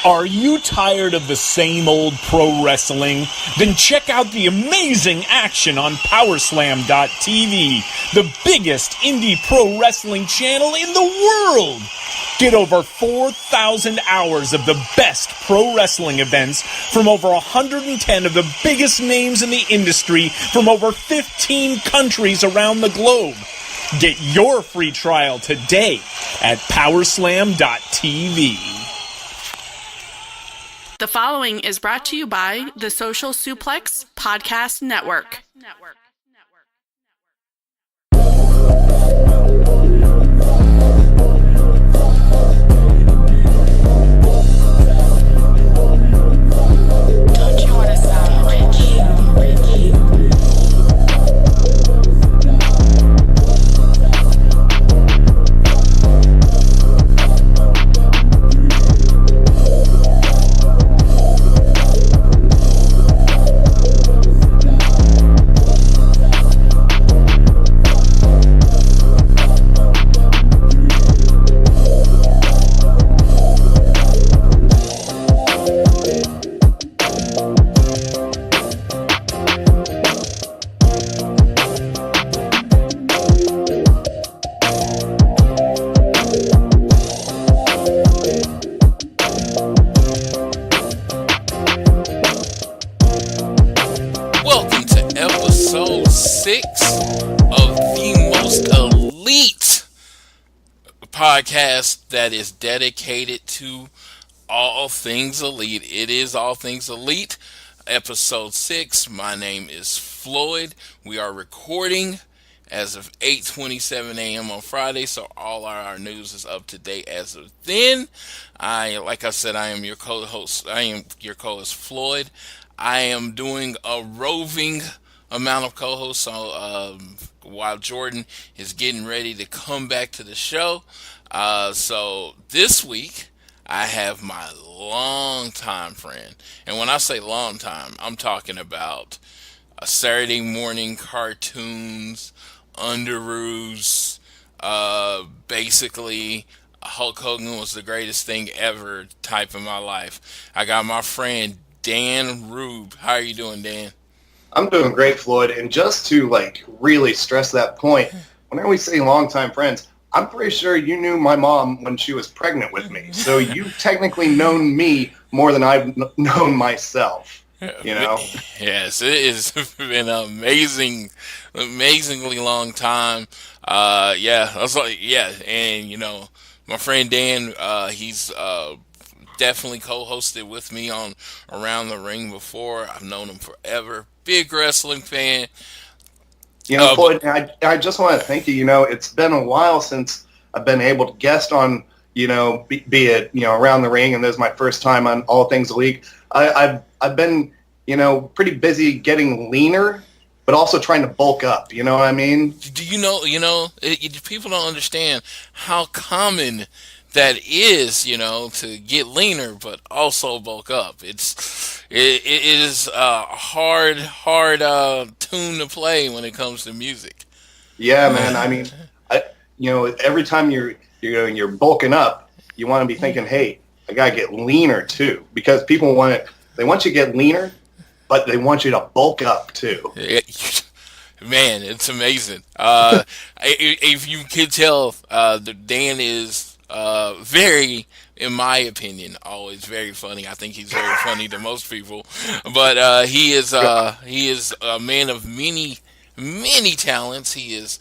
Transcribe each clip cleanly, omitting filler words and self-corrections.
Are you tired of the same old pro wrestling? Then check out the amazing action on Powerslam.tv, the biggest indie pro wrestling channel in the world. Get over 4,000 hours of the best pro wrestling events from over 110 of the biggest names in the industry from over 15 countries around the globe. Get your free trial today at Powerslam.tv. The following is brought to you by the Social Suplex Podcast Network. Don't you want to sound rich? Welcome to episode 6 of the most elite podcast that is dedicated to all things elite. It is all things elite, episode 6. My name is Floyd. We are recording as of 8:27 a.m. on Friday, so all our news is up to date as of then. Like I said, I am your co-host. I am your co-host Floyd. I am doing a roving amount of co-hosts while Jordan is getting ready to come back to the show. So this week, I have my longtime friend. And when I say long time, I'm talking about Saturday morning cartoons, Underoos, basically Hulk Hogan was the greatest thing ever type in my life. I got my friend Dan Rube. How are you doing, Dan? I'm doing great, Floyd. And just to really stress that point, whenever we say longtime friends, I'm pretty sure you knew my mom when she was pregnant with me. So you've technically known me more than I've known myself. You know? Yes, it has been an amazingly long time. And my friend Dan, he's definitely co-hosted with me on Around the Ring before. I've known him forever. Big wrestling fan. Floyd, I just want to thank you. It's been a while since I've been able to guest on, be it, Around the Ring, and this is my first time on All Things Elite. I've been, pretty busy getting leaner, but also trying to bulk up. You know what I mean? Do people don't understand how common that is, to get leaner, but also bulk up. It is a hard tune to play when it comes to music. Yeah, man. I mean, every time you're bulking up, you want to be thinking, hey, I gotta get leaner too, because people want you to get leaner, but they want you to bulk up too. Man, it's amazing. If you could tell, Dan is very, in my opinion, always very funny. I think he's very funny to most people, but he is a man of many talents. He has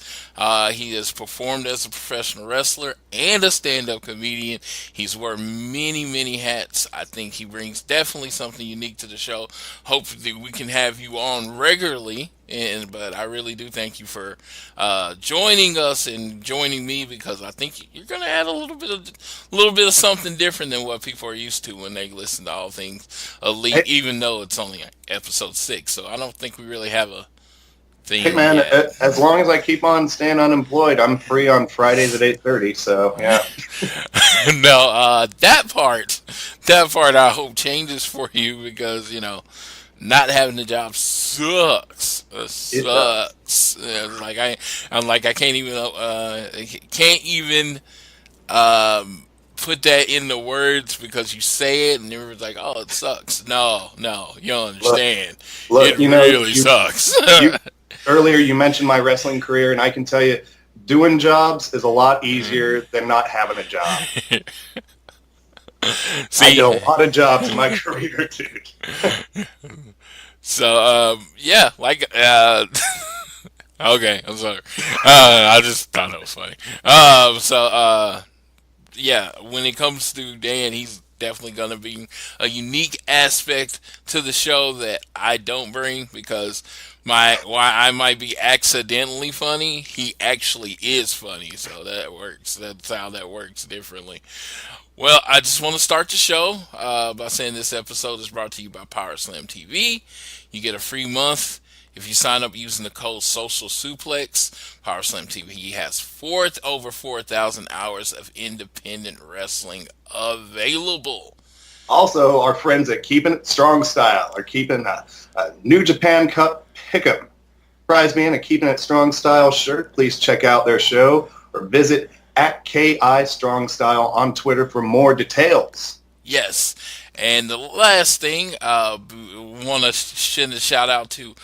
performed as a professional wrestler and a stand-up comedian. He's worn many hats. I think he brings definitely something unique to the show. Hopefully we can have you on regularly. But I really do thank you for joining us and joining me, because I think you're going to add a little bit of something different than what people are used to when they listen to All Things Elite, even though it's only episode 6. So I don't think we really have a theme. Hey man, as long as I keep on staying unemployed, I'm free on Fridays at 8:30. So yeah. No, that part I hope changes for you, because not having a job sucks. It sucks. I can't even put that into words because you say it and everyone's like, oh, it sucks. No, you don't understand. Look, It really sucks. Earlier you mentioned my wrestling career, and I can tell you, doing jobs is a lot easier than not having a job. See, I did a lot of jobs in my career, dude. So, yeah, like, okay, I'm sorry. I just thought it was funny. Yeah, when it comes to Dan, he's definitely going to be a unique aspect to the show that I don't bring, because while I might be accidentally funny, he actually is funny. So that works. That's how that works differently. Well, I just want to start the show by saying this episode is brought to you by PowerSlam TV. You get a free month if you sign up using the code Social Suplex. PowerSlam TV has over 4,000 hours of independent wrestling available. Also, our friends at Keeping It Strong Style are keeping a New Japan Cup Pick'em. Prize me in a Keeping It Strong Style shirt. Please check out their show or visit at KI Strong Style on Twitter for more details. Yes. And the last thing, want to send a shout out to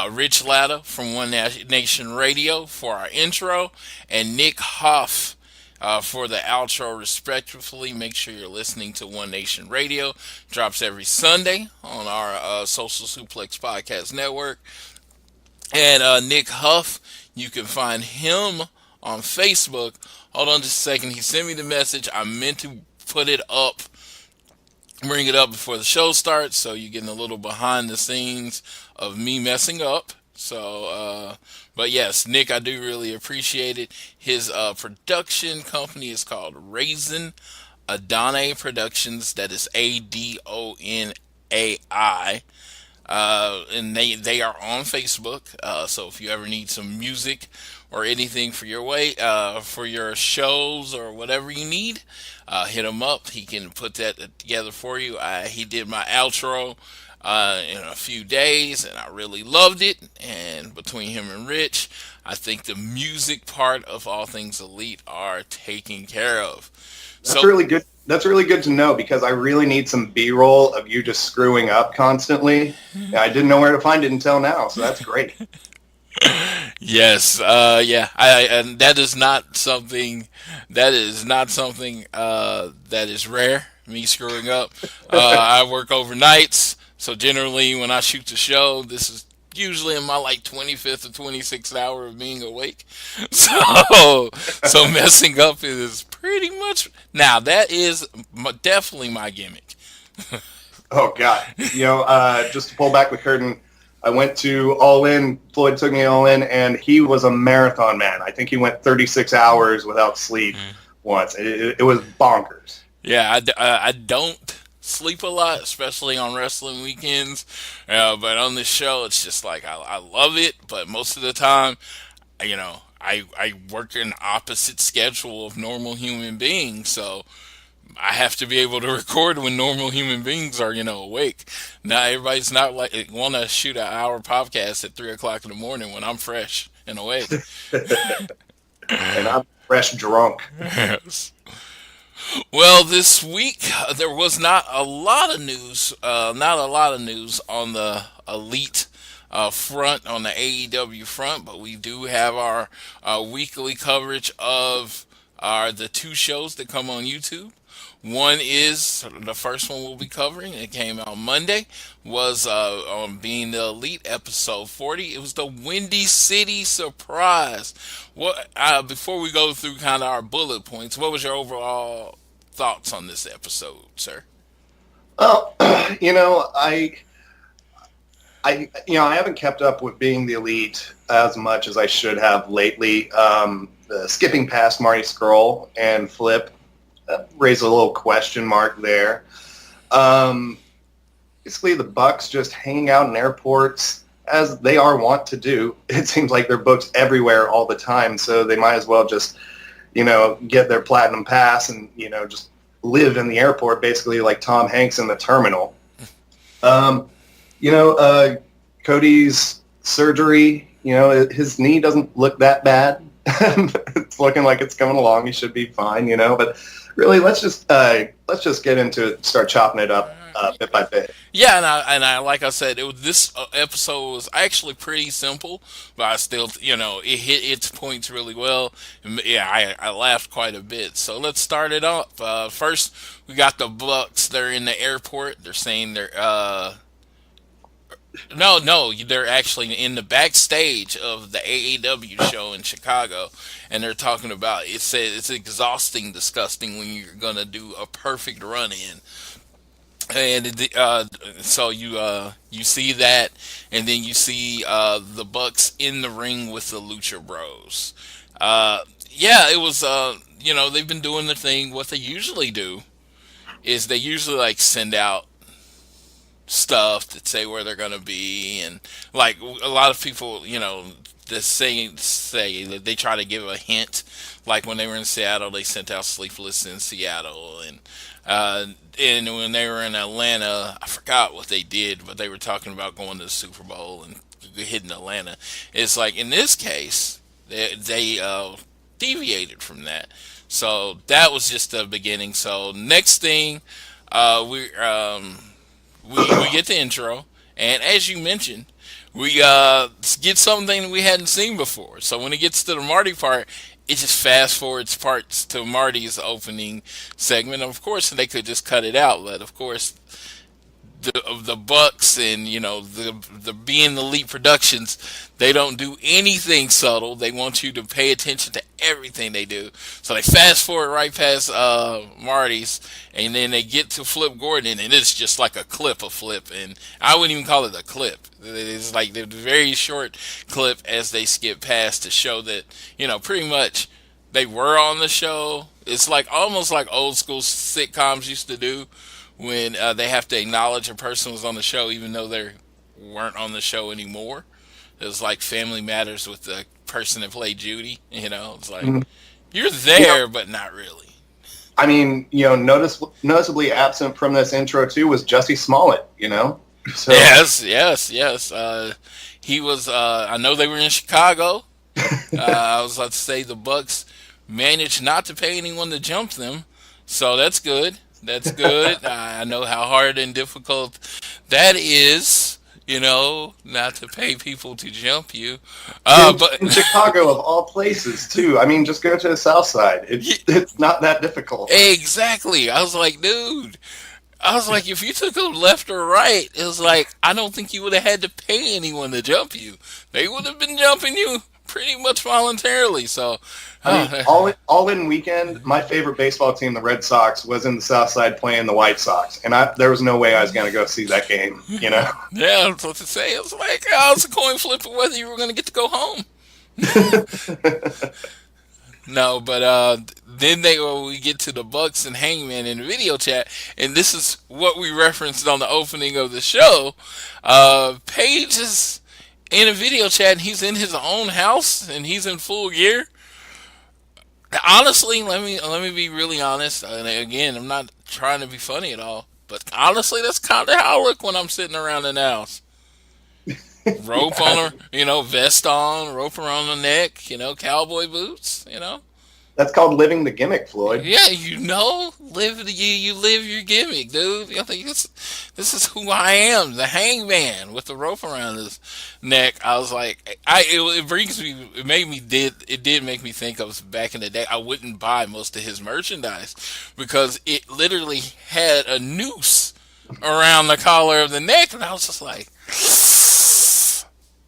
Rich Latta from One Nation Radio for our intro, and Nick Hoff for the outro, respectively. Make sure you're listening to One Nation Radio. Drops every Sunday on our Social Suplex Podcast Network. And Nick Huff, you can find him on Facebook. Hold on just a second. He sent me the message. I meant to put it up, bring it up before the show starts, so you're getting a little behind the scenes of me messing up. So, but yes, Nick, I do really appreciate it. His production company is called Raisin Adonai Productions. That is Adonai. And they are on Facebook. So if you ever need some music or anything for for your shows or whatever you need, hit him up. He can put that together for you. He did my outro in a few days, and I really loved it. And between him and Rich, I think the music part of All Things Elite are taken care of. That's really good. That's really good to know, because I really need some B-roll of you just screwing up constantly. I didn't know where to find it until now, so that's great. Yes, yeah, and that is not something that is rare. Me screwing up. I work overnights, so generally when I shoot the show, this is usually in my 25th or 26th hour of being awake. So messing up is pretty much, now that is definitely my gimmick. Oh God, just to pull back the curtain, I went to All In. Floyd took me All In, and he was a marathon man. I think he went 36 hours without sleep once. It was bonkers. Yeah, I don't sleep a lot, especially on wrestling weekends. But on this show, it's just like I love it. But most of the time, I work an opposite schedule of normal human beings, so I have to be able to record when normal human beings are, awake. Now everybody's not want to shoot an hour podcast at 3:00 in the morning when I'm fresh and awake. And I'm fresh drunk. Yes. Well, this week there was not a lot of news. On the Elite front, on the AEW front, but we do have our weekly coverage of the two shows that come on YouTube. One is the first one we'll be covering. It came out Monday. Was on Being the Elite episode 40. It was the Windy City Surprise. What? Before we go through kind of our bullet points, what was your overall thoughts on this episode, sir? Well, I haven't kept up with Being the Elite as much as I should have lately. Skipping past Marty Scurll and Flip raised a little question mark there. Basically, the Bucks just hang out in airports as they are wont to do. It seems like they're booked everywhere all the time, so they might as well just, get their platinum pass and, just live in the airport, basically like Tom Hanks in The Terminal. Cody's surgery, his knee doesn't look that bad. It's looking like it's coming along. He should be fine, but really, let's just get into it and start chopping it up bit by bit. Yeah, and I like I said, this episode was actually pretty simple, but I still, it hit its points really well. And yeah, I laughed quite a bit. So let's start it off. First, we got the Bucks. They're in the airport. They're saying they're no, they're actually in the backstage of the AAW show in Chicago, and they're talking about it. Said it's exhausting, disgusting when you're gonna do a perfect run in. And so you see that, and then you see the Bucks in the ring with the Lucha Bros. Yeah, it was they've been doing the thing. What they usually do is they usually like send out stuff that say where they're gonna be, and like a lot of people, that say that they try to give a hint. Like when they were in Seattle, they sent out "Sleepless in Seattle," and when they were in Atlanta, I forgot what they did, but they were talking about going to the Super Bowl and hitting Atlanta. It's like in this case, they deviated from that. So that was just the beginning. So next thing, we get the intro, and as you mentioned, we get something we hadn't seen before. So when it gets to the Marty part, it just fast forwards parts to Marty's opening segment. Of course, they could just cut it out, but of course, the Bucks and the Being Elite Productions, they don't do anything subtle. They want you to pay attention to everything they do. So they fast forward right past Marty's, and then they get to Flip Gordon, and it's just like a clip of Flip, and I wouldn't even call it a clip. It's like the very short clip as they skip past to show that pretty much they were on the show. It's like almost like old school sitcoms used to do, when they have to acknowledge a person was on the show even though they weren't on the show anymore. It was like Family Matters with the person that played Judy. It's like, you're there, but not really. I mean, noticeably absent from this intro too was Jussie Smollett. So. Yes. He was. I know they were in Chicago. I was about to say the Bucks managed not to pay anyone to jump them, so that's good. That's good. I know how hard and difficult that is, not to pay people to jump you. But in Chicago, of all places, too. I mean, just go to the South Side. It's not that difficult. Exactly. I was like, dude. If you took them left or right, it was like, I don't think you would have had to pay anyone to jump you. They would have been jumping you pretty much voluntarily. So, all in weekend, my favorite baseball team, the Red Sox, was in the South Side playing the White Sox, and there was no way I was going to go see that game. Yeah, that's what to say. It was like, it's a coin flip of whether you were going to get to go home. No, but then we get to the Bucks and Hangman in the video chat, and this is what we referenced on the opening of the show. Paige is in a video chat, and he's in his own house, and he's in full gear. Honestly, let me be really honest. And again, I'm not trying to be funny at all, but honestly, that's kind of how I look when I'm sitting around in the house. Rope on her, vest on, rope around the neck, cowboy boots, That's called living the gimmick, Floyd. Yeah, you live your gimmick, dude. I think this is who I am, the Hangman with the rope around his neck. I was like, it did make me think of back in the day. I wouldn't buy most of his merchandise because it literally had a noose around the collar of the neck, and I was just like,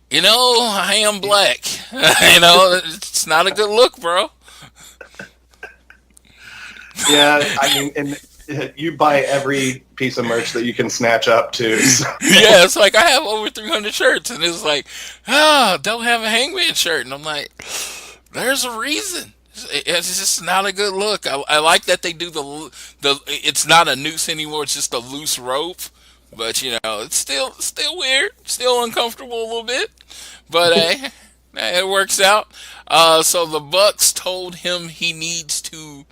I am black. It's not a good look, bro. Yeah, I mean, and you buy every piece of merch that you can snatch up too. So. Yeah, it's like I have over 300 shirts, and it's like, don't have a Hangman shirt, and I'm like, there's a reason. It's just not a good look. I like that they do the. It's not a noose anymore; it's just a loose rope. But it's still weird, still uncomfortable a little bit. But it works out. So the Bucks told him he needs to.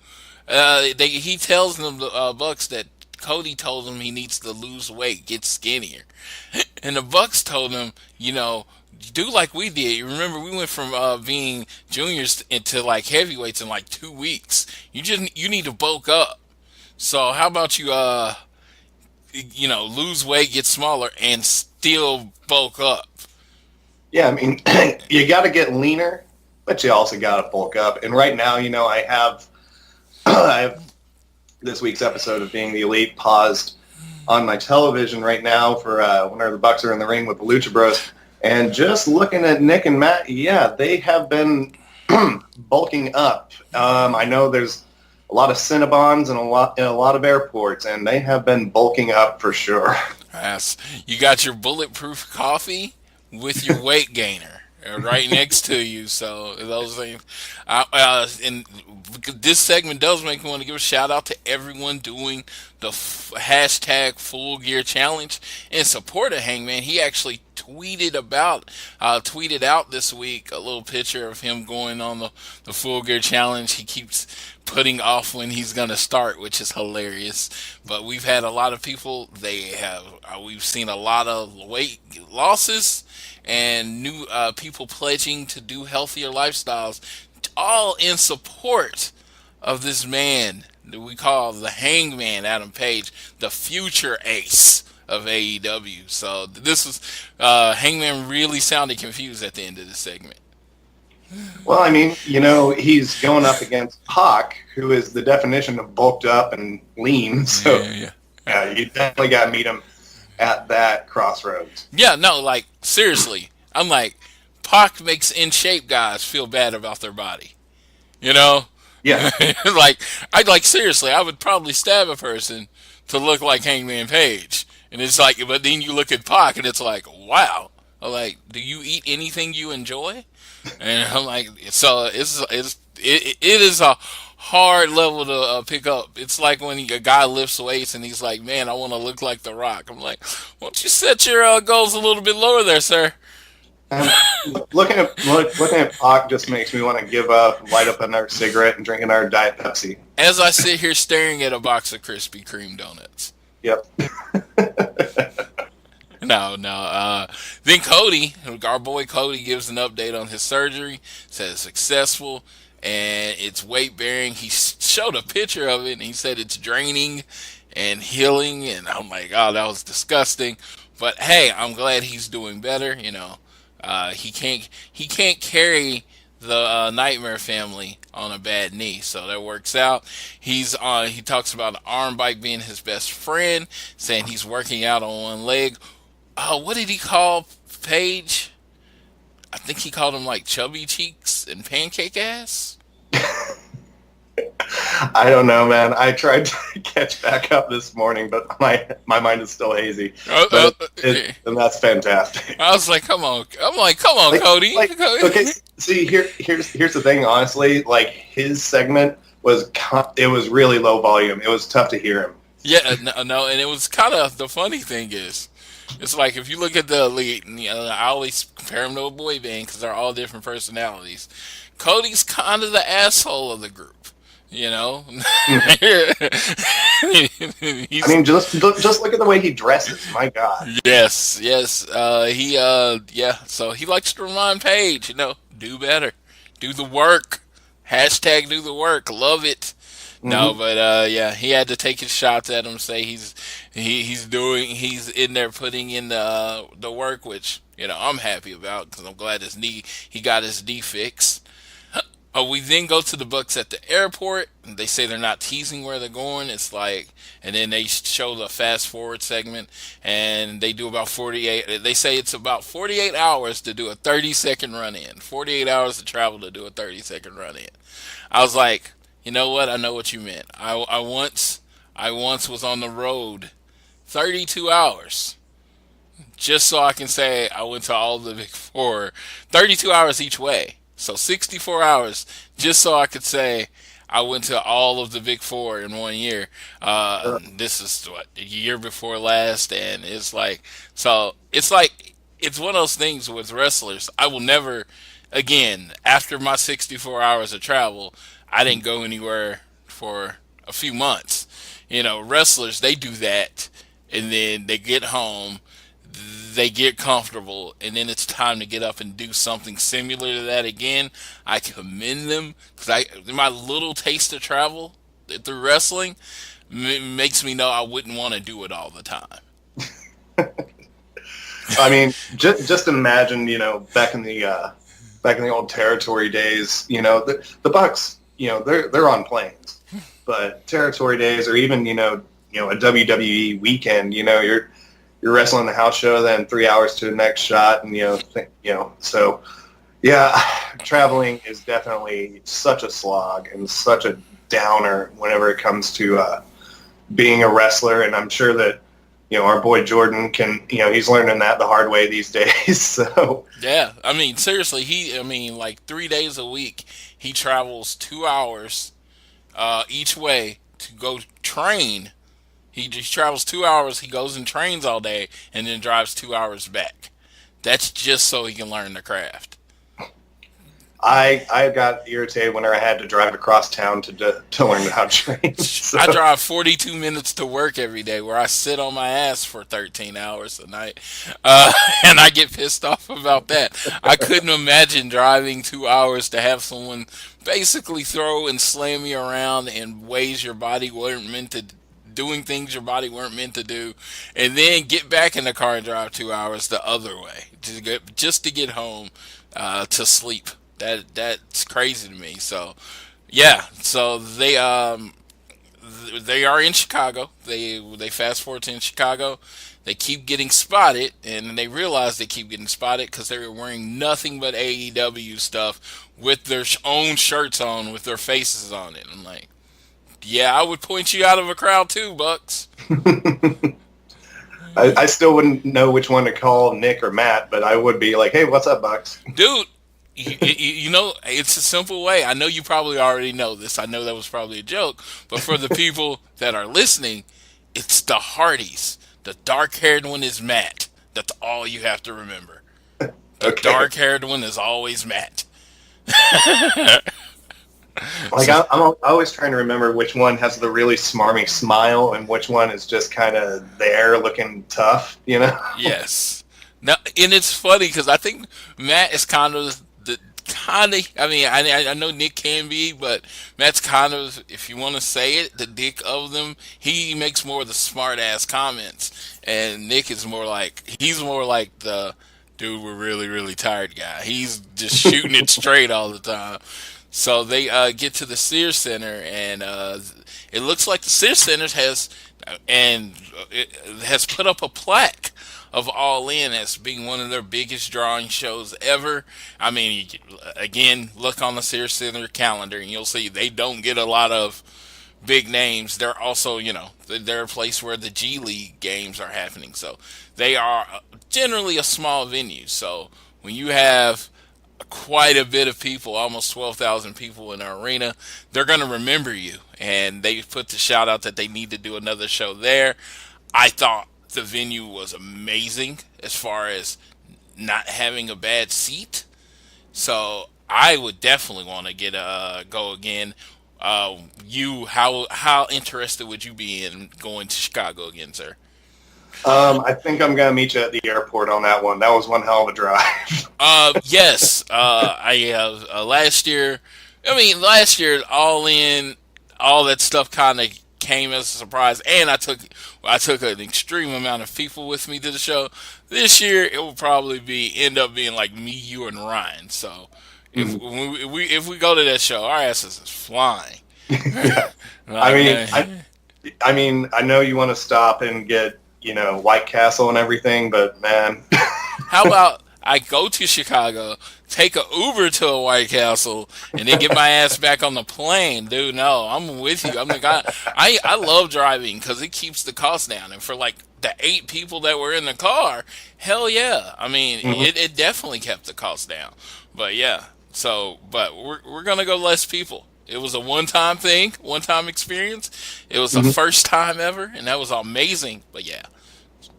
He tells them the Bucks that Cody told him he needs to lose weight, get skinnier, And the Bucks told him, do like we did. You remember we went from being juniors into like heavyweights in like 2 weeks. You need to bulk up. So how about you lose weight, get smaller, and still bulk up? Yeah, I mean, you got to get leaner, but you also got to bulk up. And right now, I have I have this week's episode of Being the Elite paused on my television right now for whenever the Bucks are in the ring with the Lucha Bros. And just looking at Nick and Matt, yeah, they have been bulking up. I know there's a lot of Cinnabons and a lot of airports, and they have been bulking up for sure. Yes. You got your bulletproof coffee with your weight gainer right next to you. So those things. And this segment does make me want to give a shout out to everyone doing the hashtag Full Gear Challenge in support of Hangman. He actually tweeted out this week a little picture of him going on the Full Gear Challenge. He keeps putting off when he's going to start, which is hilarious. But we've had a lot of people, we've seen a lot of weight losses and new people pledging to do healthier lifestyles, all in support of this man that we call the Hangman, Adam Page, the future ace of AEW. So this was Hangman really sounded confused at the end of this segment. Well, I mean, he's going up against Pac, who is the definition of bulked up and lean. So yeah, you definitely got to meet him at that crossroads. Yeah, no, like seriously, I'm like, Pac makes in shape guys feel bad about their body. Yeah. Seriously, I would probably stab a person to look like Hangman Page. And it's like, but then you look at Pac and it's like, wow. I'm like, do you eat anything you enjoy? And I'm like, so it is a hard level to pick up. It's like when a guy lifts weights and he's like, man, I want to look like The Rock. I'm like, why don't you set your goals a little bit lower there, sir? Looking at Pac just makes me want to give up, light up another cigarette, and drink another Diet Pepsi. As I sit here staring at a box of Krispy Kreme donuts. Yep. No. Then Cody, our boy Cody, gives an update on his surgery. Says it's successful and it's weight bearing. He showed a picture of it and he said it's draining and healing. And I'm like, oh, that was disgusting. But hey, I'm glad he's doing better. He can't carry the Nightmare family on a bad knee, so that works out. He talks about the arm bike being his best friend, saying he's working out on one leg. What did he call Paige? I think he called him like chubby cheeks and pancake ass. I don't know, man. I tried to catch back up this morning, but my mind is still hazy. And that's fantastic. I was like, come on. I'm like, come on, Cody. Okay, see, here's the thing. Honestly, like his segment was really low volume. It was tough to hear him. Yeah, no, and it was kind of the funny thing is, it's like if you look at the Elite, and, I always compare them to a boy band because they're all different personalities. Cody's kind of the asshole of the group. I mean, just look at the way he dresses. My God. Yes. So he likes to remind Paige, do better, do the work. Hashtag do the work. Love it. Mm-hmm. No, but he had to take his shots at him. Say he's in there putting in the work, which I'm happy about because I'm glad he got his knee fixed. We then go to the Bucks at the airport. They say they're not teasing where they're going. It's like, and then they show the fast forward segment, and they do about 48. They say it's about 48 hours to do a 30-second run in. 48 hours to travel to do a 30-second run in. I was like, you know what? I know what you meant. I once was on the road 32 hours just so I can say I went to all the Big Four. 32 hours each way. So 64 hours just so I could say I went to all of the Big Four in 1 year. This is the year before last, and it's like it's one of those things with wrestlers. I will never again, after my 64 hours of travel, I didn't go anywhere for a few months. Wrestlers, they do that and then they get home. they get comfortable, and then it's time to get up and do something similar to that again, I commend them, because my little taste of travel through wrestling makes me know I wouldn't want to do it all the time. I mean, just imagine, back in the old territory days, the Bucks, they're on planes, but territory days, or even a WWE weekend, you're wrestling the house show, then 3 hours to the next shot, and so yeah, traveling is definitely such a slog and such a downer whenever it comes to being a wrestler, and I'm sure that our boy Jordan he's learning that the hard way these days. So yeah, I mean, seriously, like 3 days a week, he travels 2 hours each way to go train. He just travels 2 hours, he goes and trains all day, and then drives 2 hours back. That's just so he can learn the craft. I got irritated whenever I had to drive across town to learn how to train. So. I drive 42 minutes to work every day, where I sit on my ass for 13 hours a night, and I get pissed off about that. I couldn't imagine driving 2 hours to have someone basically throw and slam me around in ways your body weren't meant to, doing things your body weren't meant to do, and then get back in the car and drive 2 hours the other way just to get home to sleep. That's crazy to me. So yeah, so they are in Chicago. They fast forward to in Chicago. They keep getting spotted, and they realize they keep getting spotted because they were wearing nothing but AEW stuff with their own shirts on, with their faces on it. I'm like, yeah, I would point you out of a crowd too, Bucks. I still wouldn't know which one to call, Nick or Matt, but I would be like, hey, what's up, Bucks? Dude, it's a simple way. I know you probably already know this. I know that was probably a joke, but for the people that are listening, it's the Hardys. The dark-haired one is Matt. That's all you have to remember. The dark-haired one is always Matt. I'm always trying to remember which one has the really smarmy smile and which one is just kind of there looking tough, Yes. Now, and it's funny because I think Matt is I know Nick can be, but Matt's kind of, if you want to say it, the dick of them. He makes more of the smart ass comments, and Nick is more like the dude, we're really, really tired guy. He's just shooting it straight all the time. So they get to the Sears Center, and it looks like the Sears Center has put up a plaque of All In as being one of their biggest drawing shows ever. I mean, again, look on the Sears Center calendar, and you'll see they don't get a lot of big names. They're also, they're a place where the G League games are happening. So they are generally a small venue. So when you have quite a bit of people, almost 12,000 people in the arena, they're going to remember you. And they put the shout out that they need to do another show there. I thought the venue was amazing as far as not having a bad seat. So I would definitely want to go again. How interested would you be in going to Chicago again, sir? I think I'm going to meet you at the airport on that one. That was one hell of a drive. Yes. Last year, All In, all that stuff kind of came as a surprise, and I took an extreme amount of people with me to the show. This year, it will probably end up being like me, you, and Ryan. So if we go to that show, our asses is flying. I know you want to stop and get White Castle and everything, but man, how about I go to Chicago, take an Uber to a White Castle, and then get my ass back on the plane? Dude, no, I'm with you. I'm the guy. I love driving because it keeps the cost down. And for like the 8 people that were in the car, hell yeah. I mean, it definitely kept the cost down. But yeah, but we're going to go less people. It was a one-time thing, one-time experience. It was the first time ever, and that was amazing. But yeah,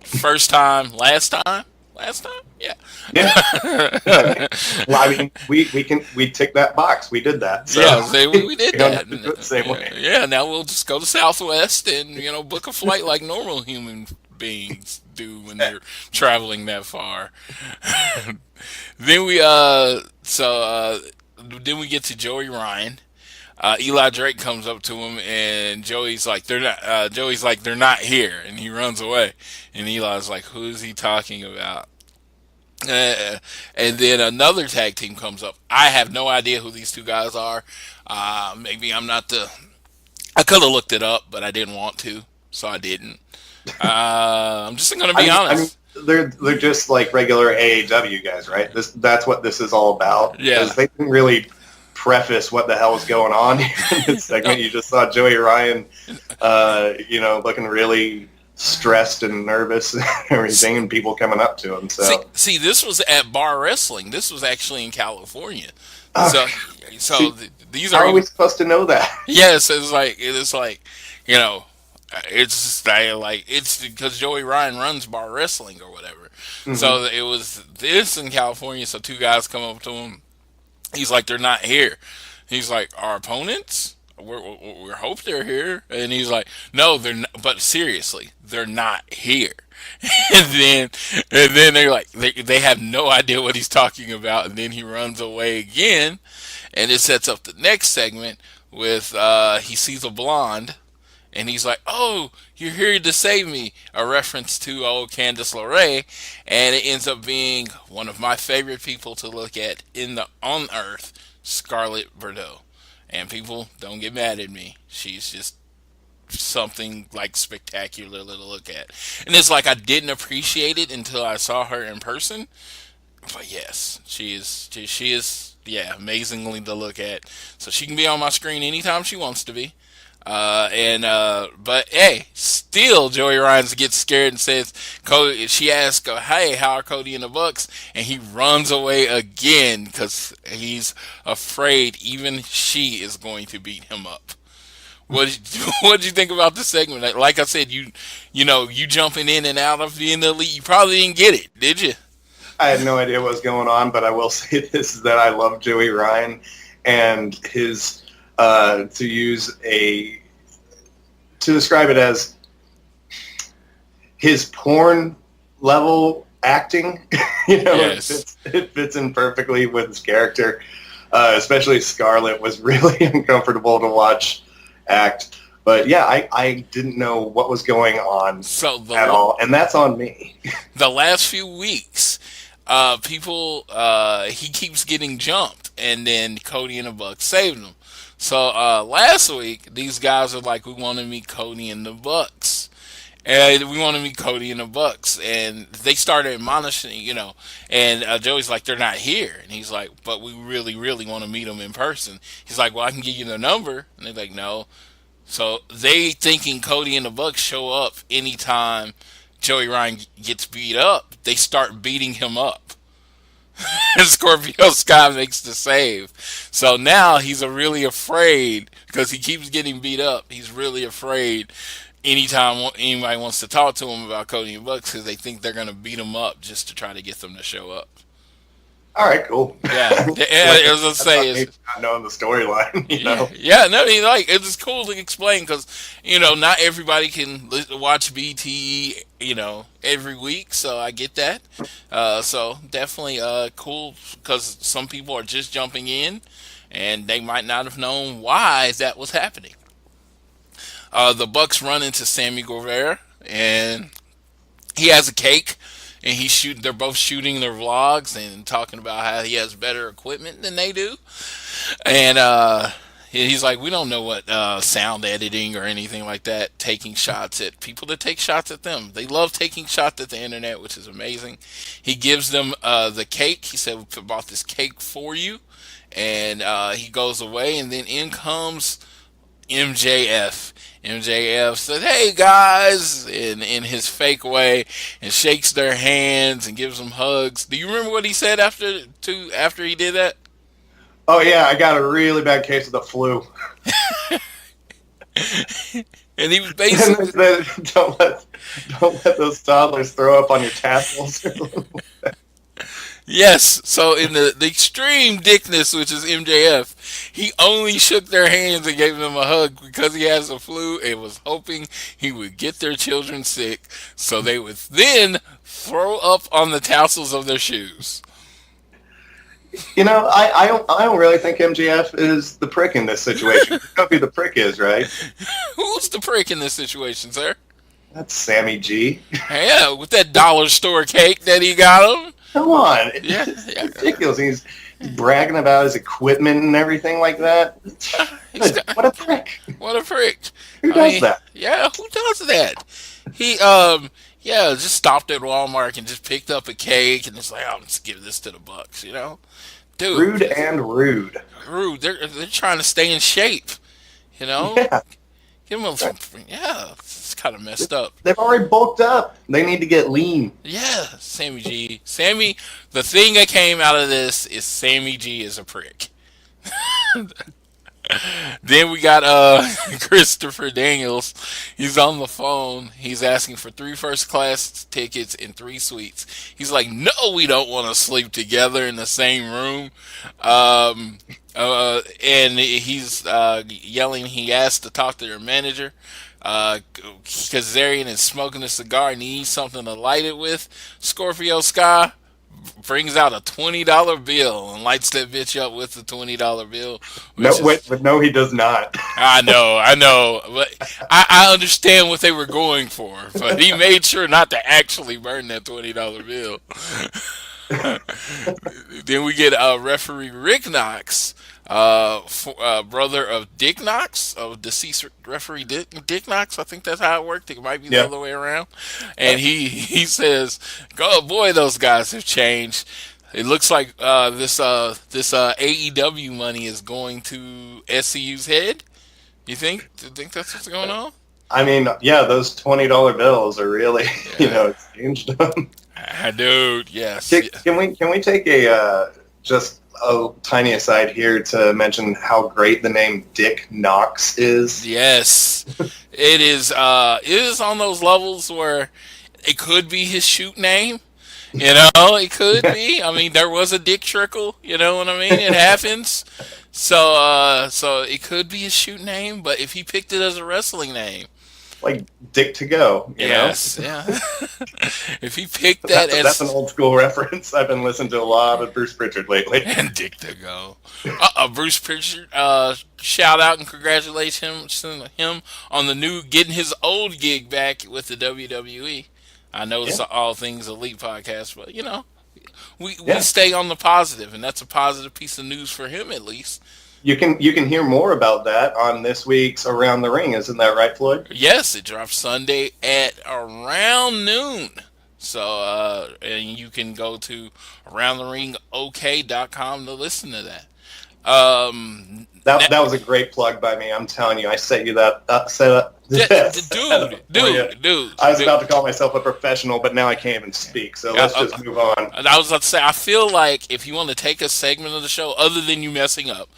first time, last time. Yeah. Well, I mean, we tick that box. We did that. So. Yeah, we did that. The same way. Yeah, now we'll just go to Southwest and book a flight like normal human beings do when they're traveling that far. Then then we get to Joey Ryan. Eli Drake comes up to him, and Joey's like, they're not. Joey's like, they're not here, and he runs away. And Eli's like, who is he talking about? And then another tag team comes up. I have no idea who these two guys are. Maybe I'm not the. I could have looked it up, but I didn't want to, so I didn't. I'm just going to be honest. They're just like regular AAW guys, right? That's what this is all about. Yeah, they didn't really preface what the hell is going on here in this segment. You just saw Joey Ryan, looking really stressed and nervous and everything, and people coming up to him. So see, this was at Bar Wrestling. This was actually in California. These are. How are we supposed to know that? Yes, it's like it's because Joey Ryan runs Bar Wrestling or whatever. Mm-hmm. So it was this in California. So two guys come up to him. He's like, they're not here. He's like, our opponents? We hope they're here. And he's like, no, they're not. But seriously, they're not here. and then they're like, they have no idea what he's talking about. And then he runs away again. And it sets up the next segment with he sees a blonde. And he's like, oh, you're here to save me. A reference to old Candice LeRae. And it ends up being one of my favorite people to look at on earth, Scarlett Bordeaux. And people, don't get mad at me. She's just something like spectacular to look at. And it's like I didn't appreciate it until I saw her in person. But yes, she is amazingly to look at. So she can be on my screen anytime she wants to be. But hey, still Joey Ryan gets scared and says, she asks, hey, how are Cody and the Bucks? And he runs away again because he's afraid even she is going to beat him up. What did you think about this segment? Like I said, you jumping in and out of the elite, you probably didn't get it, did you? I had no idea what was going on, but I will say this, is that I love Joey Ryan and his to describe it as his porn level acting. Yes. It fits in perfectly with his character. Especially Scarlett was really uncomfortable to watch act. But yeah, I didn't know what was going on at all, and that's on me. The last few weeks, he keeps getting jumped, and then Cody and the Bucks saved him. So last week, these guys are like, we want to meet Cody and the Bucks. And we want to meet Cody and the Bucks. And they started admonishing, and Joey's like, they're not here. And he's like, but we really, really want to meet them in person. He's like, well, I can give you their number. And they're like, no. So they thinking Cody and the Bucks show up anytime Joey Ryan gets beat up. They start beating him up. Scorpio Sky makes the save. So now he's really afraid because he keeps getting beat up. He's really afraid anytime anybody wants to talk to him about Cody and Bucks because they think they're going to beat him up just to try to get them to show up. All right, cool. Yeah, as I say, not knowing the storyline, Yeah, no, it's cool to explain because not everybody can watch BTE, every week. So I get that. So definitely cool because some people are just jumping in and they might not have known why that was happening. The Bucks run into Sammy Guevara and he has a cake. And they're both shooting their vlogs and talking about how he has better equipment than they do. And he's like, we don't know what sound editing or anything like that, taking shots at people that take shots at them. They love taking shots at the internet, which is amazing. He gives them the cake. He said, we bought this cake for you. And he goes away, and then in comes MJF. MJF said, hey guys, in his fake way, and shakes their hands and gives them hugs. Do you remember what he said after he did that? Oh yeah, I got a really bad case of the flu. And he was basically don't let those toddlers throw up on your tassels. Yes. So in the extreme dickness, which is MJF, he only shook their hands and gave them a hug because he has the flu and was hoping he would get their children sick, so they would then throw up on the tassels of their shoes. I don't really think MJF is the prick in this situation. You know who the prick is, right? Who's the prick in this situation, sir? That's Sammy G. Yeah, with that dollar store cake that he got him. Come on. Yeah, It's ridiculous. He's bragging about his equipment and everything like that. What a prick. What a prick. Who does that? Yeah, who does that? He, just stopped at Walmart and just picked up a cake and just like, I'm just give this to the Bucks, Dude. Rude and rude. Rude. They're trying to stay in shape, Yeah. Give them it's kind of messed up. They've already bulked up. They need to get lean. Yeah, Sammy G. The thing that came out of this is Sammy G is a prick. Then we got Christopher Daniels. He's on the phone. He's asking for 3 first class tickets and 3 suites. He's like, no, we don't want to sleep together in the same room. And he's yelling. He asked to talk to their manager. Kazarian is smoking a cigar and he needs something to light it with. Scorpio Sky brings out a $20 bill and lights that bitch up with the $20 bill. No, he does not. I know, but I understand what they were going for, but he made sure not to actually burn that $20 bill. Then we get referee Rick Knox, brother of Dick Knox, of deceased referee Dick Knox. I think that's how it worked. It might be the other way around. And he says, "Oh boy, those guys have changed. It looks like this AEW money is going to SCU's head. Do you think that's what's going on?" I mean, yeah, those $20 bills are really, it's changed them. Dude, yes. Can we take just a tiny aside here to mention how great the name Dick Knox is? Yes, it is. It is on those levels where it could be his shoot name. It could be. I mean, there was a Dick Trickle. You know what I mean? It happens. So it could be his shoot name, but if he picked it as a wrestling name, like Dick to go, yes, yeah. If he picked that's an old school reference. I've been listening to a lot of Bruce Pritchard lately. And Dick to go. Bruce Pritchard, shout out and congratulations to him on the new getting his old gig back with the WWE. I know it's All Things Elite podcast, but we stay on the positive, and that's a positive piece of news for him at least. You can hear more about that on this week's Around the Ring, isn't that right, Floyd? Yes, it drops Sunday at around noon. So, and you can go to aroundtheringok.com to listen to that. That was a great plug by me. I'm telling you, I set you that set up. Dude. I was about to call myself a professional, but now I can't even speak. So let's just move on. I was about to say, I feel like if you want to take a segment of the show, other than you messing up,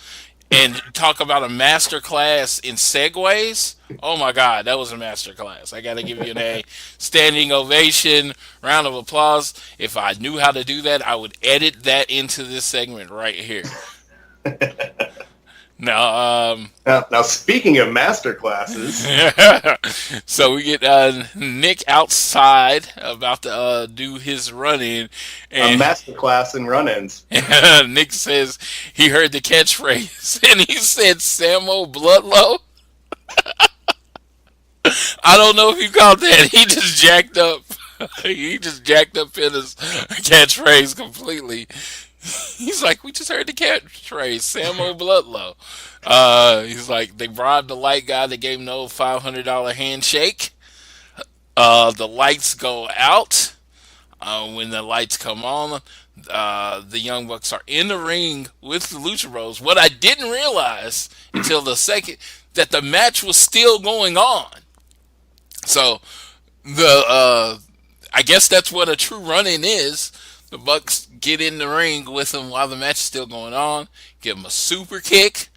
and talk about a master class in segues, oh my God, that was a master class. I got to give you an A. Standing ovation, round of applause. If I knew how to do that, I would edit that into this segment right here. Now, speaking of master classes, so we get Nick outside about to do his run-in. And a master class in run-ins. Nick says he heard the catchphrase, and he said, Samo Bloodlow. I don't know if you caught that. He just jacked up. He just jacked up in his catchphrase completely. He's like, we just heard the catchphrase, Samo Bloodlow. He's like, they bribed the light guy. They gave him the old $500 handshake. The lights go out. When the lights come on, the Young Bucks are in the ring with the Lucha Bros. What I didn't realize until the second, that the match was still going on. So, I guess that's what a true run-in is. The Bucks get in the ring with him while the match is still going on. Give him a super kick.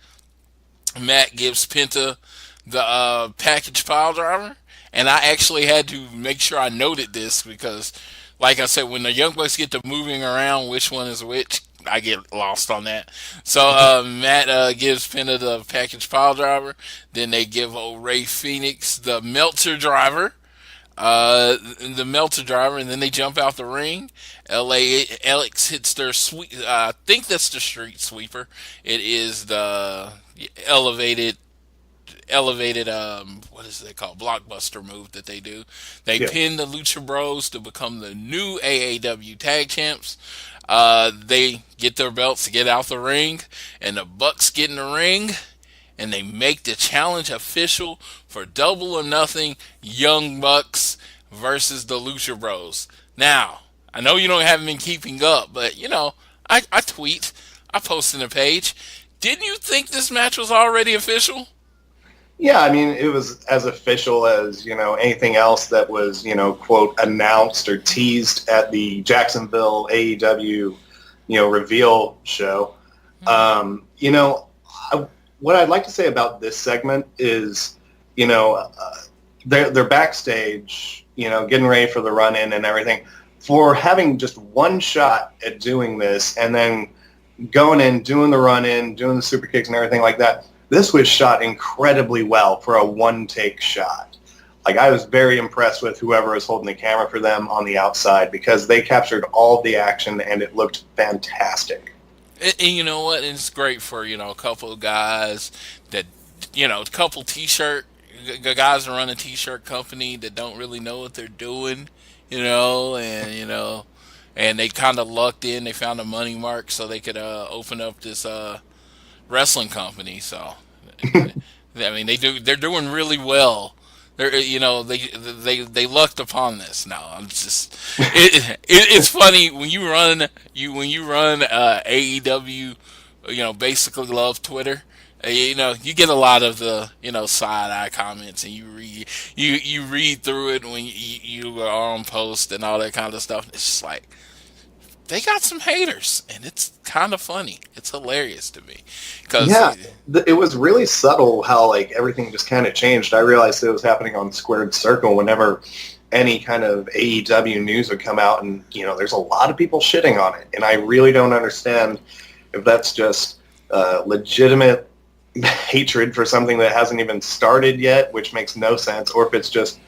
Matt gives Penta the package pile driver. And I actually had to make sure I noted this because, like I said, when the Young Bucks get to moving around, which one is which, I get lost on that. So Matt gives Penta the package pile driver. Then they give old Ray Phoenix the Meltzer driver. The Meltzer driver, and then they jump out the ring. Alex hits their sweep. I think that's the street sweeper. It is the elevated what is it called, blockbuster move that they do. They pin the Lucha Bros to become the new AAW tag champs. They get their belts to get out the ring, and the Bucks get in the ring, and they make the challenge official for Double or Nothing Young Bucks versus the Lucha Bros. Now, I know you don't have been keeping up, but I tweet, I post in a page. Didn't you think this match was already official? Yeah, I mean, it was as official as, anything else that was, quote, announced or teased at the Jacksonville AEW, reveal show. What I'd like to say about this segment is, they're backstage, getting ready for the run-in and everything. For having just one shot at doing this and then going in, doing the run-in, doing the super kicks and everything like that, this was shot incredibly well for a one-take shot. Like, I was very impressed with whoever was holding the camera for them on the outside because they captured all of the action and it looked fantastic. And you know what? It's great for, a couple of guys that, a couple t-shirt guys that run a t-shirt company that don't really know what they're doing, and they kind of lucked in. They found a money mark so they could open up this wrestling company. So, I mean, they're doing really well. They lucked upon this. No, I'm just it's funny when you run AEW, basically love Twitter. You get a lot of the side eye comments, and you read through it when you are on post and all that kind of stuff. It's just like they got some haters, and it's kind of funny. It's hilarious to me. It was really subtle how everything just kind of changed. I realized it was happening on Squared Circle whenever any kind of AEW news would come out, and there's a lot of people shitting on it, and I really don't understand if that's just legitimate hatred for something that hasn't even started yet, which makes no sense, or if it's just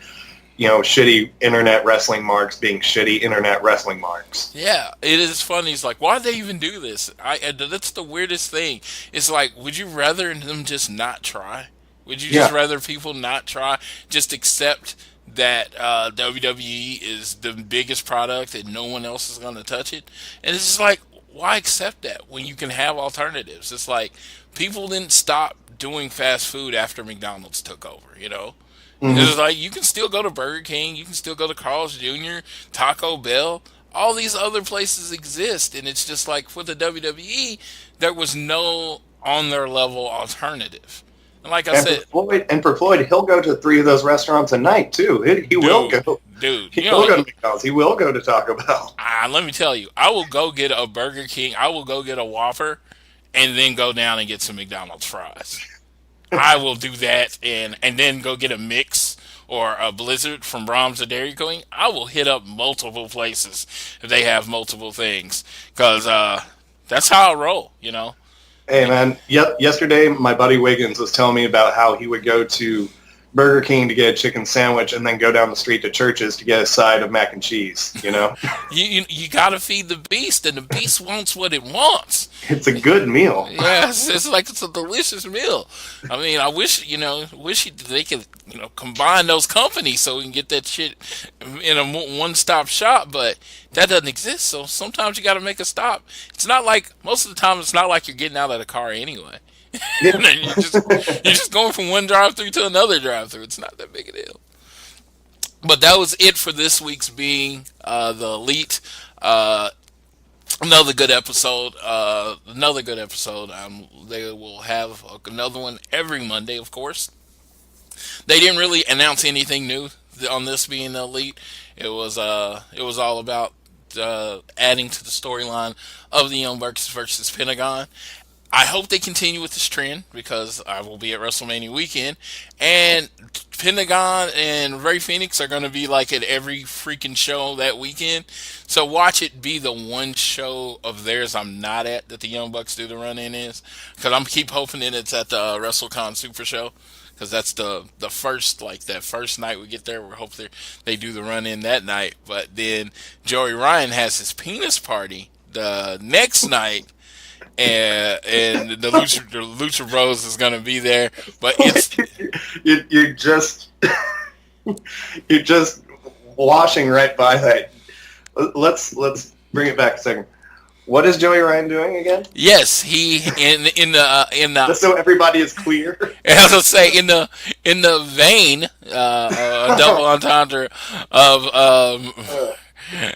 shitty internet wrestling marks being shitty internet wrestling marks. Yeah, it is funny. It's like, why did they even do this? That's the weirdest thing. It's like, would you rather them just not try? Would you just rather people not try? Just accept that WWE is the biggest product and no one else is going to touch it? And it's just like, why accept that when you can have alternatives? It's like, people didn't stop doing fast food after McDonald's took over, Mm-hmm. It's like, you can still go to Burger King, you can still go to Carl's Jr., Taco Bell. All these other places exist, and it's just like, for the WWE, there was no on their level alternative. And like I said, for Floyd, he'll go to 3 of those restaurants a night too. He will go. Dude, he will go to McDonald's. He will go to Taco Bell. Let me tell you, I will go get a Burger King. I will go get a Whopper, and then go down and get some McDonald's fries. I will do that, and then go get a mix or a Blizzard from Brahms or Dairy Queen. I will hit up multiple places if they have multiple things, because that's how I roll, Hey, man, yesterday my buddy Wiggins was telling me about how he would go to Burger King to get a chicken sandwich and then go down the street to Church's to get a side of mac and cheese, You got to feed the beast, and the beast wants what it wants. It's a good meal. Yes, it's a delicious meal. I mean, I wish they could combine those companies so we can get that shit in a one-stop shop, but that doesn't exist. So sometimes you got to make a stop. It's not like, most of the time, it's not like you're getting out of the car anyway. You're just going from one drive-thru to another drive-thru. It's not that big a deal. But that was it for this week's Being the Elite. Another good episode. They will have another one every Monday, of course. They didn't really announce anything new on this Being the Elite. It was all about adding to the storyline of the Young Bucks versus Pentagon. I hope they continue with this trend because I will be at WrestleMania weekend, and Pentagon and Ray Phoenix are going to be like at every freaking show that weekend. So watch it be the one show of theirs I'm not at that the Young Bucks do the run-in is, because I'm keep hoping that it's at the WrestleCon Super Show. Because that's the first, like, that first night we get there. We hope they do the run-in that night. But then Joey Ryan has his penis party the next night, and the Lucha Bros is gonna be there. But it's you're just you're just washing right by that. Let's bring it back a second. What is Joey Ryan doing again? Yes, he in the just so everybody is clear. As I say, in the vein, double entendre of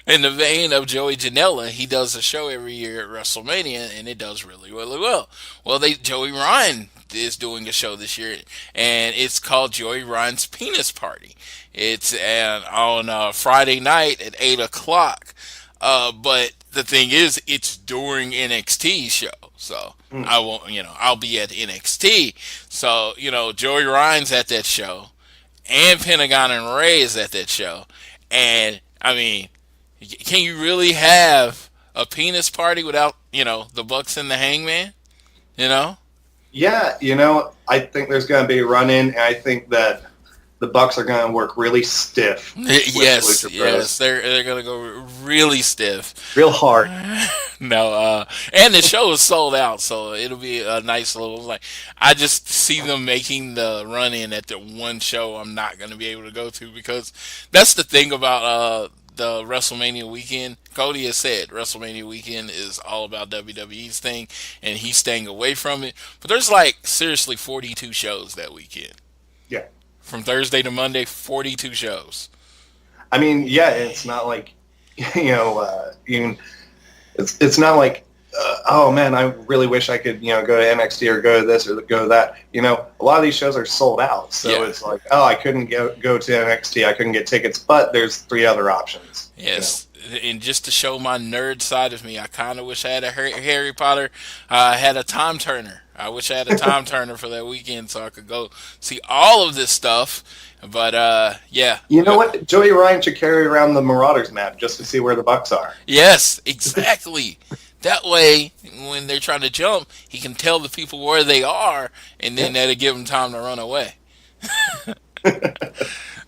in the vein of Joey Janela, he does a show every year at WrestleMania, and it does really, really well. Well, Joey Ryan is doing a show this year, and it's called Joey Ryan's Penis Party. It's on Friday night at 8:00. But the thing is, it's during NXT show, so I won't. I'll be at NXT, so Joey Ryan's at that show, and Pentagon and Ray is at that show, and I mean, can you really have a penis party without the Bucks and the Hangman? Yeah, I think there's going to be a run-in, and I think that the Bucks are going to work really stiff. Yes, they're going to go really stiff, real hard. No, and the show is sold out, so it'll be a nice little. I just see them making the run in at the one show I'm not going to be able to go to, because that's the thing about the WrestleMania weekend. Cody has said WrestleMania weekend is all about WWE's thing, and he's staying away from it. But there's seriously 42 shows that weekend. Yeah. From Thursday to Monday, 42 shows. I mean, yeah, it's not like, even it's not like, oh man, I really wish I could, go to NXT or go to this or go to that. A lot of these shows are sold out, so It's like, oh, I couldn't go to NXT, I couldn't get tickets, but there's 3 other options. Yes. And just to show my nerd side of me, I kind of wish I had a Harry Potter, had a time turner. I wish I had a time turner for that weekend so I could go see all of this stuff. But, yeah. You know what? Joey Ryan should carry around the Marauders map just to see where the Bucks are. Yes, exactly. That way, when they're trying to jump, he can tell the people where they are, and then that'll give them time to run away.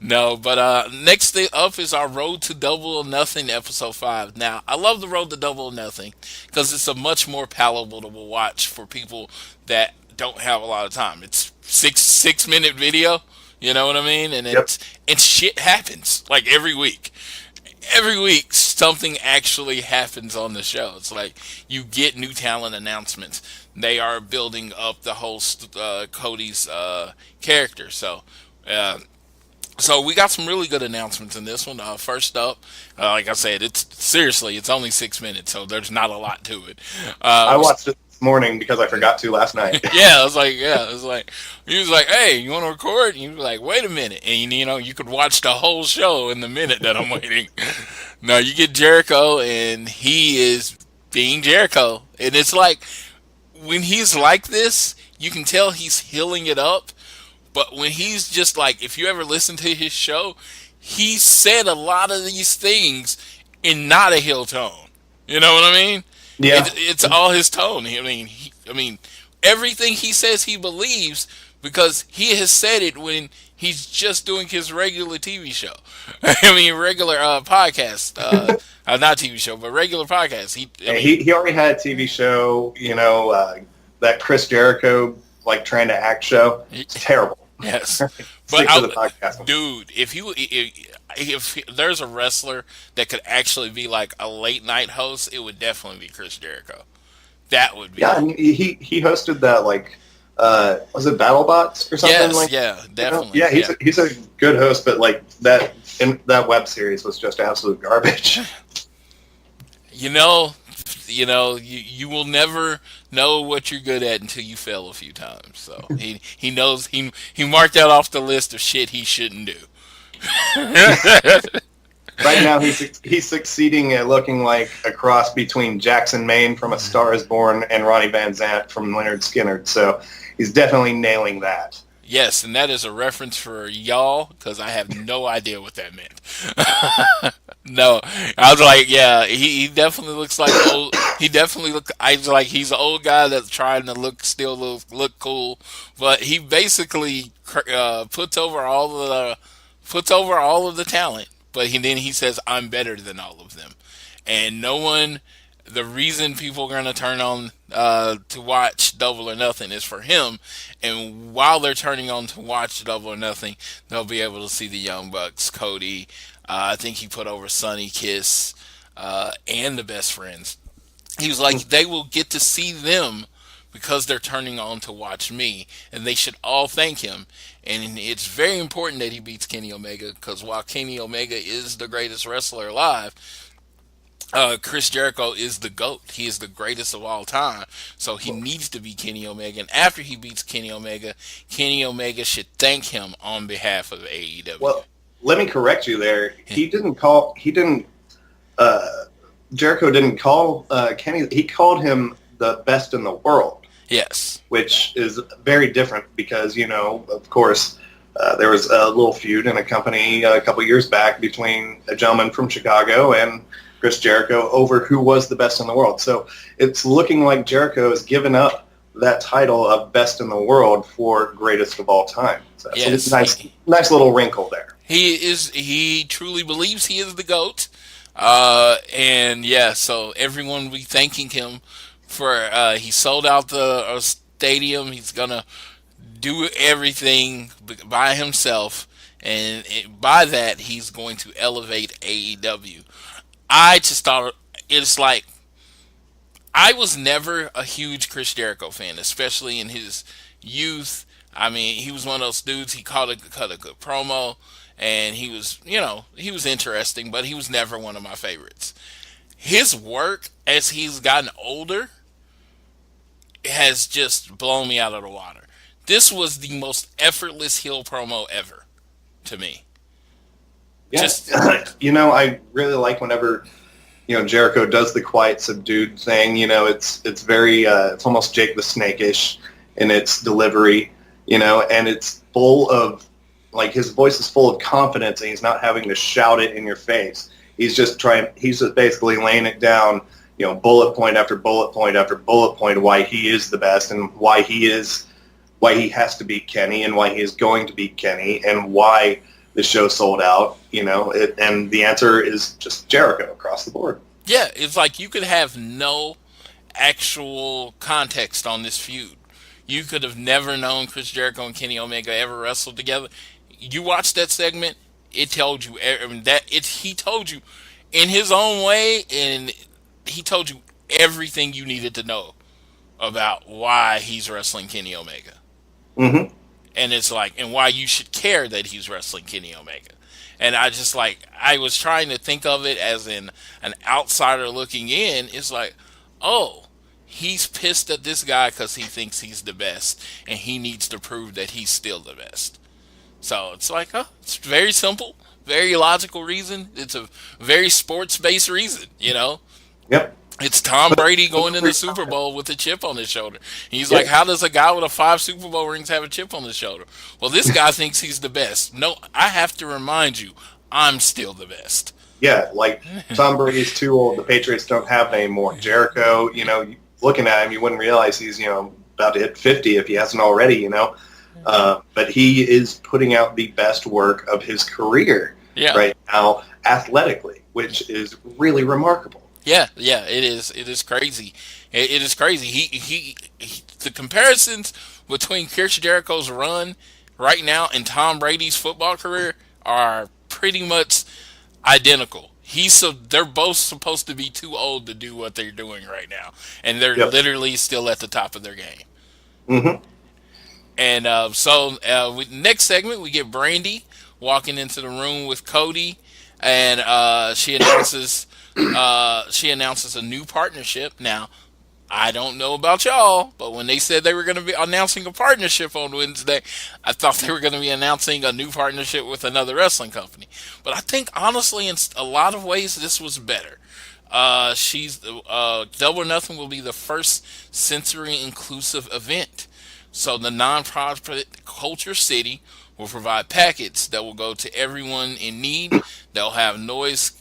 No, but next thing up is our Road to Double or Nothing episode 5. Now, I love the Road to Double or Nothing because it's a much more palatable watch for people that don't have a lot of time. It's 6-minute video, you know what I mean? And and shit happens every week. Every week, something actually happens on the show. It's like you get new talent announcements. They are building up the whole Cody's character. So we got some really good announcements in this one. First up, like I said, it's only 6 minutes, so there's not a lot to it. I watched it this morning because I forgot to last night. It was like he was like, "Hey, you want to record?" And you were like, "Wait a minute," and you could watch the whole show in the minute that I'm waiting. No, you get Jericho, and he is being Jericho, and it's like when he's like this, you can tell he's healing it up. But when he's just if you ever listen to his show, he said a lot of these things in not a heel tone. You know what I mean? Yeah. It's all his tone. I mean, everything he says he believes because he has said it when he's just doing his regular TV show. Regular podcast. Not TV show, but regular podcast. He already had a TV show, that Chris Jericho trying to act show. It's terrible. Yes, but dude, if there's a wrestler that could actually be a late night host, it would definitely be Chris Jericho. That would be. Yeah, he hosted that was it BattleBots or something? Yes, yeah, definitely. Yeah, he's a good host, but that web series was just absolute garbage. You will never know what you're good at until you fail a few times. So he knows he marked that off the list of shit he shouldn't do. Right now, he's succeeding at looking like a cross between Jackson Maine from A Star Is Born and Ronnie Van Zant from Leonard Skinner. So he's definitely nailing that. Yes, and that is a reference for y'all because I have no idea what that meant. No, I was like, yeah, he definitely looks like old. He definitely I was like, he's an old guy that's trying to look cool, but he basically puts over all of the talent. But then he says, I'm better than all of them, and no one. The reason people are going to turn on to watch Double or Nothing is for him. And while they're turning on to watch Double or Nothing, they'll be able to see the Young Bucks, Cody. I think he put over Sonny Kiss and the Best Friends. He was like, they will get to see them because they're turning on to watch me. And they should all thank him. And it's very important that he beats Kenny Omega because while Kenny Omega is the greatest wrestler alive, Chris Jericho is the GOAT. He is the greatest of all time. So he needs to beat Kenny Omega. And after he beats Kenny Omega should thank him on behalf of AEW. Well, let me correct you there. Jericho didn't call Kenny. He called him the best in the world. Yes. Which is very different because, of course, there was a little feud in a company a couple years back between a gentleman from Chicago and Chris Jericho over who was the best in the world. So it's looking like Jericho has given up that title of best in the world for greatest of all time. So it's a nice little wrinkle there. He truly believes he is the GOAT. So everyone will be thanking him for, he sold out the stadium. He's going to do everything by himself. And by that, he's going to elevate AEW. I just thought it's like I was never a huge Chris Jericho fan, especially in his youth. I mean, he was one of those dudes. He cut a good promo, and he was interesting, but he was never one of my favorites. His work as he's gotten older has just blown me out of the water. This was the most effortless heel promo ever to me. Yes, I really like whenever, Jericho does the quiet, subdued thing. It's very, it's almost Jake the Snake-ish in its delivery, and it's full of, like, his voice is full of confidence, and he's not having to shout it in your face. He's just basically laying it down, bullet point after bullet point after bullet point, why he is the best and why he has to beat Kenny and why he is going to beat Kenny and why the show sold out, and the answer is just Jericho across the board. Yeah, it's like you could have no actual context on this feud. You could have never known Chris Jericho and Kenny Omega ever wrestled together. You watched that segment, it told you he told you in his own way, and he told you everything you needed to know about why he's wrestling Kenny Omega. Mm-hmm. And it's like, and why you should care that he's wrestling Kenny Omega. And I was trying to think of it as an outsider looking in. It's like, oh, he's pissed at this guy because he thinks he's the best. And he needs to prove that he's still the best. So it's like, it's very simple, very logical reason. It's a very sports-based reason, Yep. It's Tom Brady going in the Super Bowl with a chip on his shoulder. He's like, how does a guy with 5 Super Bowl rings have a chip on his shoulder? Well, this guy thinks he's the best. No, I have to remind you, I'm still the best. Yeah, like Tom Brady's too old. The Patriots don't have it anymore. Jericho, looking at him, you wouldn't realize he's, about to hit 50 if he hasn't already, But he is putting out the best work of his career right now athletically, which is really remarkable. Yeah, it is. It is crazy. It is crazy. He the comparisons between Chris Jericho's run right now and Tom Brady's football career are pretty much identical. They're both supposed to be too old to do what they're doing right now, and they're literally still at the top of their game. Mm-hmm. And next segment we get Brandy walking into the room with Cody, and she announces a new partnership. Now, I don't know about y'all, but when they said they were going to be announcing a partnership on Wednesday, I thought they were going to be announcing a new partnership with another wrestling company. But I think, honestly, in a lot of ways, this was better. Double or Nothing will be the first sensory inclusive event. So the nonprofit Culture City will provide packets that will go to everyone in need. They'll have noise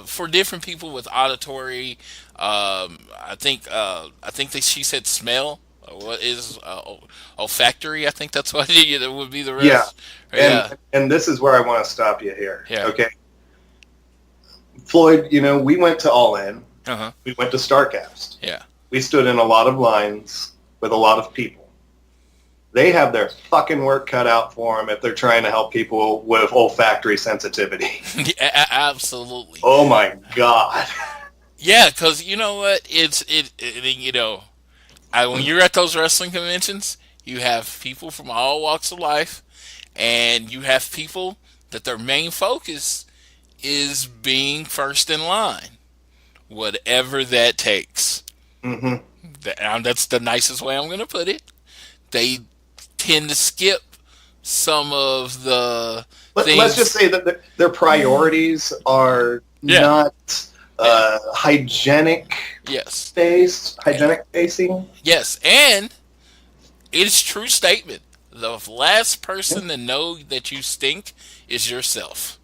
for different people with auditory. I think that she said smell. What is olfactory? I think that's what it would be the rest. Yeah, and this is where I want to stop you here. Yeah. Okay, Floyd. We went to All In. Uh-huh. We went to Starcast. Yeah. We stood in a lot of lines with a lot of people. They have their fucking work cut out for them if they're trying to help people with olfactory sensitivity. Yeah, absolutely. Oh my God. Yeah, because you know what? When you're at those wrestling conventions, you have people from all walks of life, and you have people that their main focus is being first in line, whatever that takes. Mm-hmm. That's the nicest way I'm going to put it. They tend to skip some of the things. Let's just say that their priorities are not hygienic. Yes. Hygienic facing. Yes, and it's true statement. The last person to know that you stink is yourself.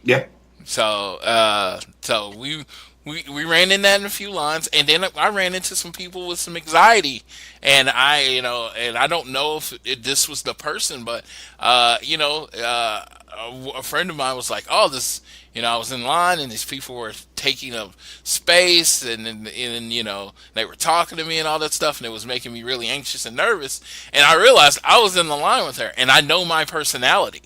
Yeah. So we ran in that in a few lines, and then I ran into some people with some anxiety, and I don't know if this was the person, but a friend of mine was like, "Oh, this." I was in line, and these people were taking up space, and they were talking to me and all that stuff, and it was making me really anxious and nervous. And I realized I was in the line with her, and I know my personality,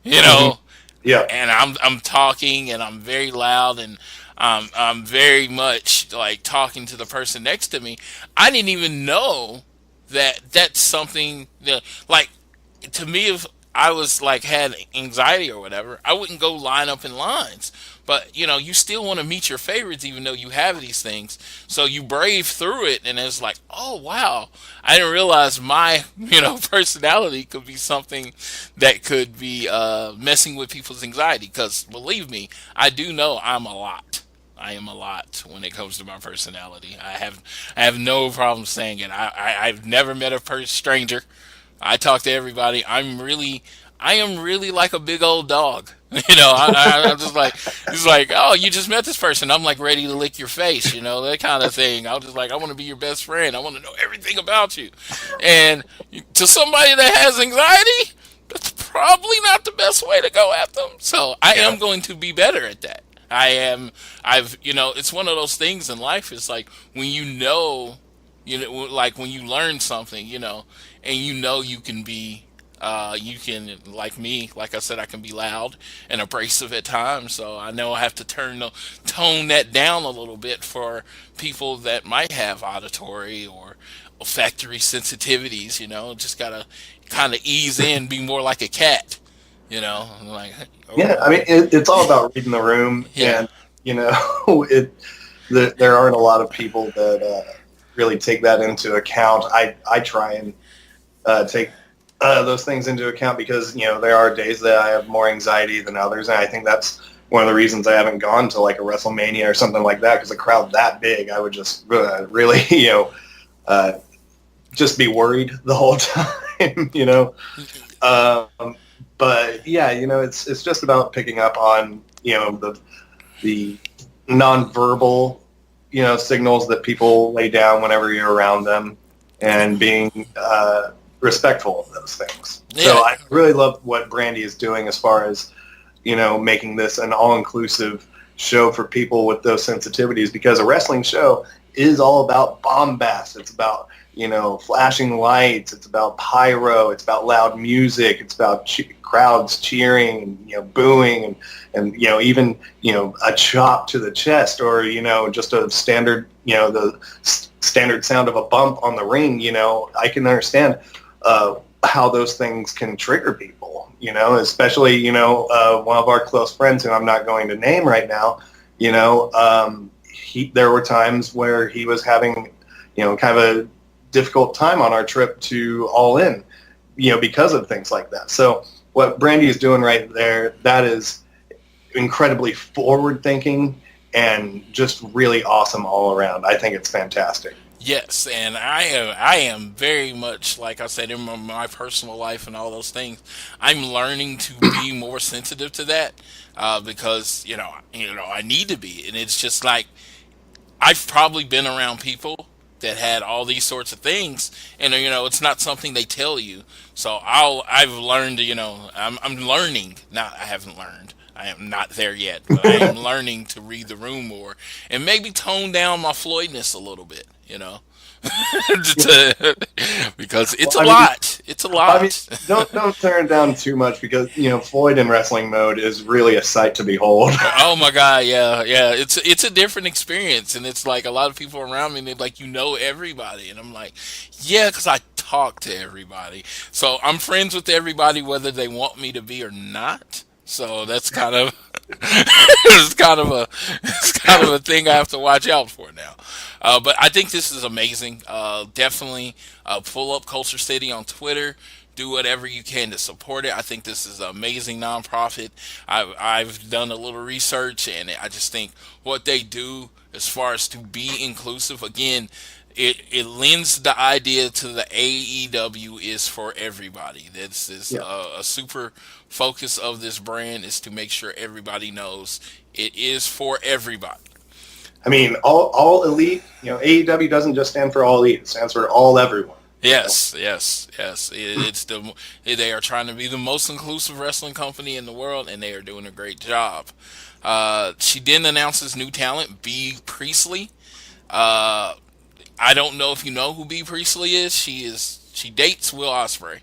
Mm-hmm. Yeah. And I'm talking, and I'm very loud, and I'm very much like talking to the person next to me. I didn't even know that that's something that, like, to me, if I was like had anxiety or whatever, I wouldn't go line up in lines. But you still want to meet your favorites, even though you have these things. So you brave through it, and it's like, oh wow, I didn't realize my personality could be something that could be messing with people's anxiety. Because believe me, I do know I'm a lot. I am a lot when it comes to my personality. I have no problem saying it. I've never met a stranger. I talk to everybody. I am really like a big old dog. I'm just like, it's like, oh, you just met this person. I'm like ready to lick your face, that kind of thing. I'm just like, I want to be your best friend. I want to know everything about you. And to somebody that has anxiety, that's probably not the best way to go at them. So I am going to be better at that. It's one of those things in life. It's like when like when you learn something, and you can be, like me, like I said, I can be loud and abrasive at times. So I know I have to tone that down a little bit for people that might have auditory or olfactory sensitivities, just gotta kind of ease in, be more like a cat, like. Yeah, I mean, it's all about reading the room, and there aren't a lot of people that really take that into account. I try and take those things into account because there are days that I have more anxiety than others, and I think that's one of the reasons I haven't gone to like a WrestleMania or something like that, because a crowd that big, I would just really just be worried the whole time, But yeah, it's just about picking up on the nonverbal signals that people lay down whenever you're around them, and being respectful of those things. Yeah. So I really love what Brandy is doing as far as making this an all-inclusive show for people with those sensitivities, because a wrestling show is all about bombast. It's about flashing lights. It's about pyro. It's about loud music. It's about crowds cheering, booing, and even a chop to the chest, or just a standard the standard sound of a bump on the ring. I can understand how those things can trigger people. Especially one of our close friends, who I'm not going to name right now. There were times where he was having kind of a difficult time on our trip to All In, because of things like that. So what Brandy is doing right there, that is incredibly forward thinking and just really awesome all around. I think it's fantastic. Yes, and I am very much, like I said, in my personal life and all those things, I'm learning to be more sensitive to that, because I need to be, and it's just like I've probably been around people that had all these sorts of things, and it's not something they tell you. So I've learned, I'm learning. Not I haven't learned. I am not there yet, but I am learning to read the room more and maybe tone down my Floydness a little bit, because it's a lot. It's a lot. I mean, don't turn it down too much, because Floyd in wrestling mode is really a sight to behold. Oh my God, yeah. It's a different experience, and it's like a lot of people around me, and they're like, everybody, and I'm like, yeah, because I talk to everybody, so I'm friends with everybody whether they want me to be or not. So that's kind of it's kind of a thing I have to watch out for now. But I think this is amazing. Definitely pull up Culture City on Twitter. Do whatever you can to support it. I think this is an amazing nonprofit. I've done a little research, and I just think what they do as far as to be inclusive, again, it lends the idea to the AEW is for everybody. This is a super focus of this brand, is to make sure everybody knows it is for everybody. I mean, all elite, AEW doesn't just stand for all elite. It stands for all everyone. Yes. They are trying to be the most inclusive wrestling company in the world, and they are doing a great job. She didn't announce his new talent, B. Priestley. I don't know if you know who B. Priestley is. She dates Will Ospreay.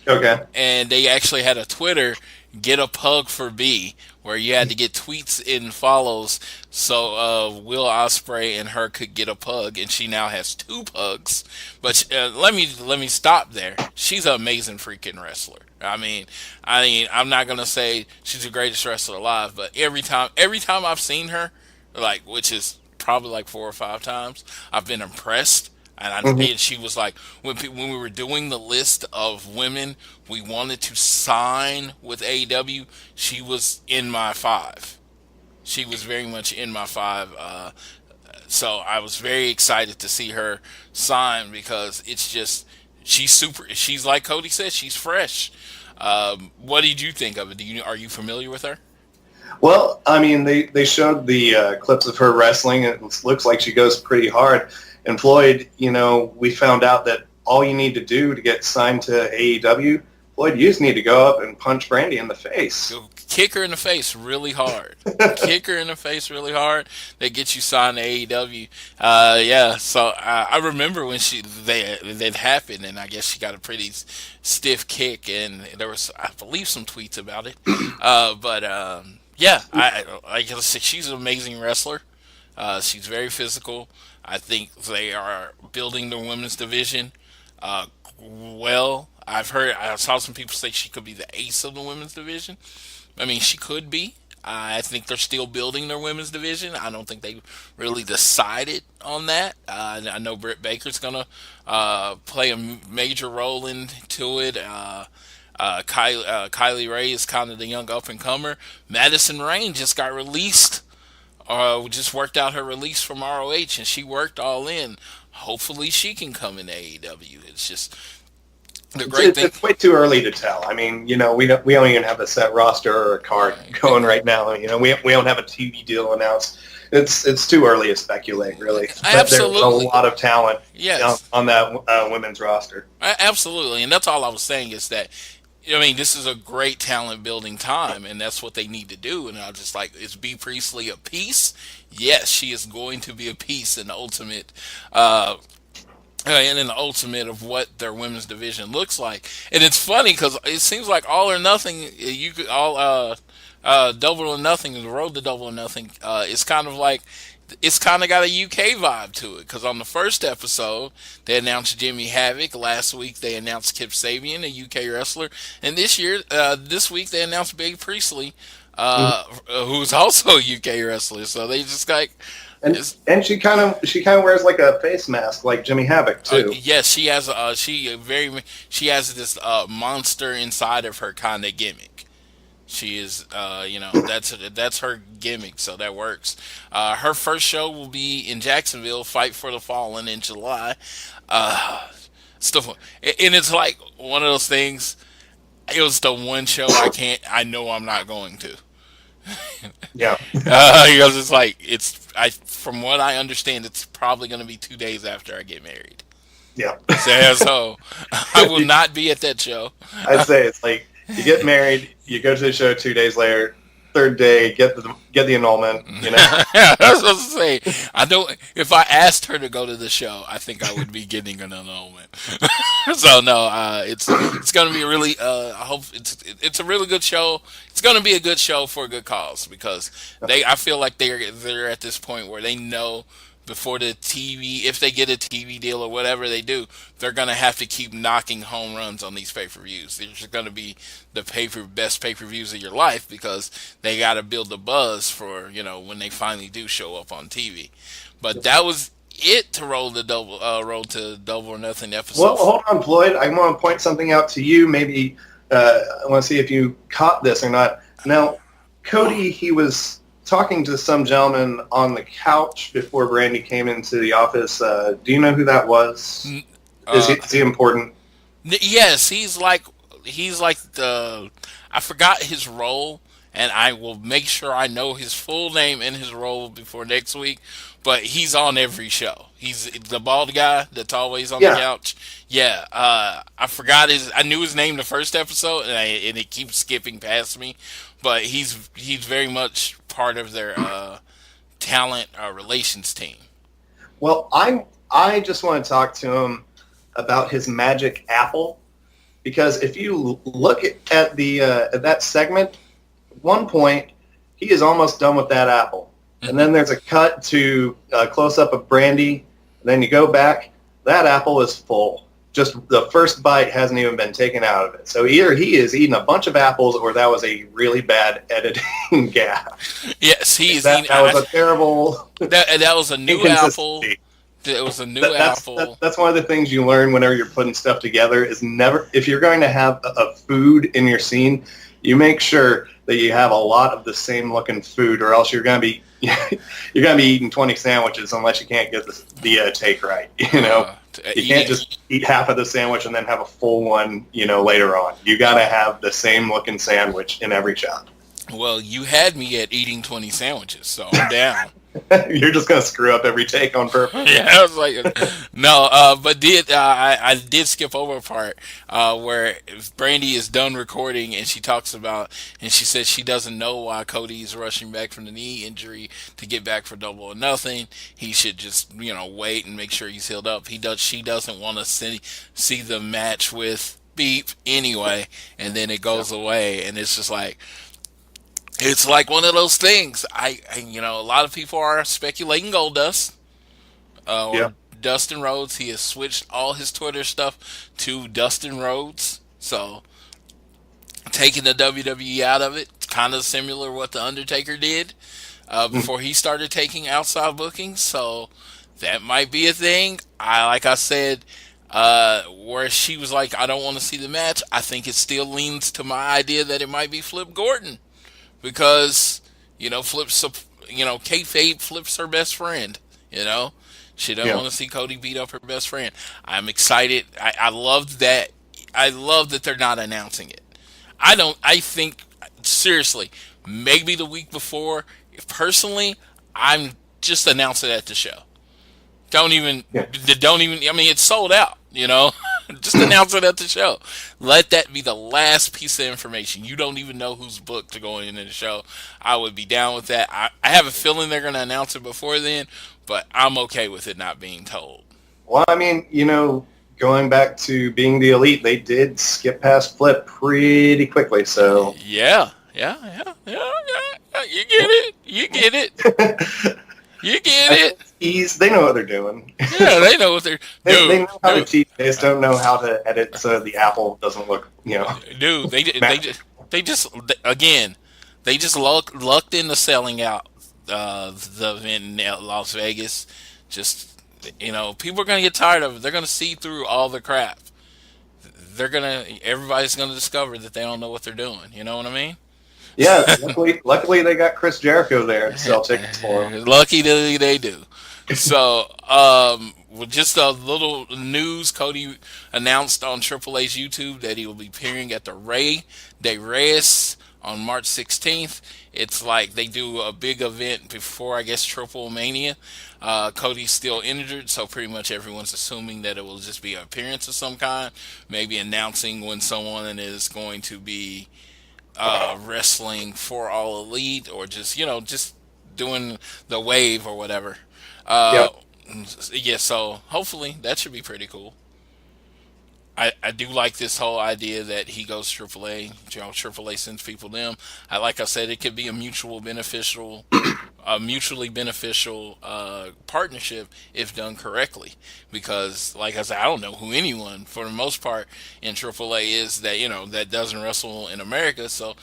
Okay. And they actually had a Twitter, get a pug for B, where you had to get tweets and follows so Will Ospreay and her could get a pug, and she now has 2 pugs. But let me stop there. She's an amazing freaking wrestler. I mean, I'm not gonna say she's the greatest wrestler alive, but every time I've seen her, which is probably like 4 or 5 times, I've been impressed. And she was like, when we were doing the list of women we wanted to sign with AEW, she was in my 5. She was very much in my 5. So I was very excited to see her sign, because it's just, she's like Cody said, she's fresh. What did you think of it? Are you familiar with her? Well, I mean, they showed the clips of her wrestling, and it looks like she goes pretty hard. And Floyd, we found out that all you need to do to get signed to AEW, Floyd, you just need to go up and punch Brandy in the face. Kick her in the face really hard. Kick her in the face really hard. That gets you signed to AEW. So I remember when that happened, and I guess she got a pretty stiff kick, and there was, I believe, some tweets about it. Like I said, she's an amazing wrestler. She's very physical. I think they are building the women's division well. I saw some people say she could be the ace of the women's division. I mean, she could be. I think they're still building their women's division. I don't think they really decided on that. I know Britt Baker's going to play a major role into it. Kylie Ray is kind of the young up-and-comer. Madison Rain just got released. Just worked out her release from ROH, and she worked all in. Hopefully she can come in AEW. It's just the great thing. It's way too early to tell. I mean, we don't even have a set roster or a card going right now. We don't have a TV deal announced. It's too early to speculate, really. Absolutely. But there's a lot of talent on that women's roster. Absolutely, and that's all I was saying, is that, I mean, this is a great talent building time, and that's what they need to do. And I was just like, is B. Priestley a piece? Yes, she is going to be a piece in the ultimate, of what their women's division looks like. And it's funny, because it seems like All or Nothing, Double or Nothing, the road to Double or Nothing, is kind of like, it's kind of got a UK vibe to it, because on the first episode, they announced Jimmy Havoc. Last week, they announced Kip Sabian, a UK wrestler. And this week, they announced Big Priestley. who's also a UK wrestler. So they just like, and she kind of wears like a face mask like Jimmy Havoc too. yes, she has she has this monster inside of her kind of gimmick. She is, that's her gimmick, so that works. Her first show will be in Jacksonville, Fight for the Fallen in July. Stuff, and it's like one of those things. It was the one show I know I'm not going to. Yeah. Because it's like from what I understand, it's probably going to be 2 days after I get married. Yeah. So I will not be at that show. I'd say it's like you get married, you go to the show 2 days later, third day, get the annulment. You know. Yeah, that's what I was saying. I don't. If I asked her to go to the show, I think I would be getting an annulment. So no, it's going to be a really. I hope it's a really good show. It's going to be a good show for a good cause because I feel like they're at this point where they know before the TV, if they get a TV deal or whatever they do, they're going to have to keep knocking home runs on these pay-per-views. They're just going to be the best pay-per-views of your life because they got to build the buzz for, when they finally do show up on TV. But that was it to roll to Double or Nothing episode. Well, hold on, Floyd. I want to point something out to you. Maybe I want to see if you caught this or not. Now, Cody, he was talking to some gentleman on the couch before Brandy came into the office. Do you know who that was? Is he important? Yes, he's like the. I forgot his role, and I will make sure I know his full name and his role before next week. But he's on every show. He's the bald guy that's always on the couch. Yeah, I forgot I knew his name the first episode, and it keeps skipping past me. But he's very much part of their talent relations team. Well, I just want to talk to him about his magic apple, because if you look at that segment, at one point he is almost done with that apple, and then there's a cut to a close up of Brandy, and then you go back, that apple is full. Just the first bite hasn't even been taken out of it. So either he is eating a bunch of apples, or that was a really bad editing gap. Yes, that was a terrible. That was a new apple. It was a new apple. That's one of the things you learn whenever you're putting stuff together. Is never, if you're going to have a food in your scene, you make sure that you have a lot of the same looking food, or else you're going to be eating 20 sandwiches unless you can't get the take right. You can't just eat half of the sandwich and then have a full one, later on. You got to have the same looking sandwich in every shot. Well, you had me at eating 20 sandwiches, so I'm down. You're just going to screw up every take on purpose. Yeah, I was like, no, but I did skip over a part where Brandy is done recording and she talks about, and she says she doesn't know why Cody is rushing back from the knee injury to get back for Double or Nothing. He should just, wait and make sure he's healed up. She doesn't want to see the match with Beep anyway, and then it goes away, and it's just like, it's like one of those things. A lot of people are speculating Goldust. Or Dustin Rhodes. He has switched all his Twitter stuff to Dustin Rhodes. So, taking the WWE out of it, kind of similar to what The Undertaker did before he started taking outside bookings. So, that might be a thing. Like I said, where she was like, I don't want to see the match, I think it still leans to my idea that it might be Flip Gordon. Because, kayfabe Flip's her best friend, She doesn't want to see Cody beat up her best friend. I'm excited. I love that. I love that they're not announcing it. I think, seriously, maybe the week before, personally, I'm just announce it at the show. I mean, it's sold out, Just announce it at the show. Let that be the last piece of information. You don't even know who's booked to go into the show. I would be down with that. I have a feeling they're going to announce it before then, but I'm okay with it not being told. Well, I mean, going back to being the Elite, they did skip past Flip pretty quickly, so... Yeah. You get it. You get it. They know what they're doing. Yeah, they know what they're doing. They know how to cheat. They just don't know how to edit so the apple doesn't look, Dude, they just again, They just lucked into selling out the event in Las Vegas. Just, people are gonna get tired of it. They're gonna see through all the crap. Everybody's gonna discover that they don't know what they're doing. You know what I mean? Yeah, luckily they got Chris Jericho there to sell tickets for him. Lucky they do. So, with just a little news, Cody announced on Triple H's YouTube that he will be appearing at the Rey de Reyes on March 16th. It's like they do a big event before, I guess, Triple Mania. Cody's still injured, so pretty much everyone's assuming that it will just be an appearance of some kind, maybe announcing when someone is going to be wrestling for All Elite, or just doing the wave or whatever. Yep. Yeah, so hopefully that should be pretty cool. I do like this whole idea that he goes AAA. AAA sends people to them. Like I said, it could be a mutually beneficial partnership if done correctly. Because, like I said, I don't know who anyone, for the most part, in AAA is that that doesn't wrestle in America. So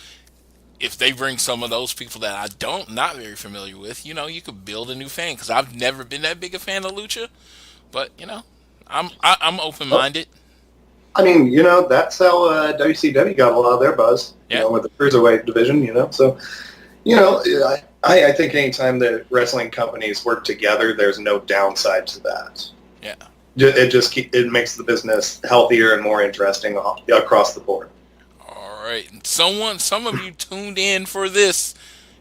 if they bring some of those people that not very familiar with, you could build a new fan. Because I've never been that big a fan of Lucha, but I'm open minded. I mean, that's how WCW got a lot of their buzz, with the cruiserweight division, So, I think anytime that wrestling companies work together, there's no downside to that. Yeah. It makes the business healthier and more interesting across the board. All right. Some of you tuned in for this.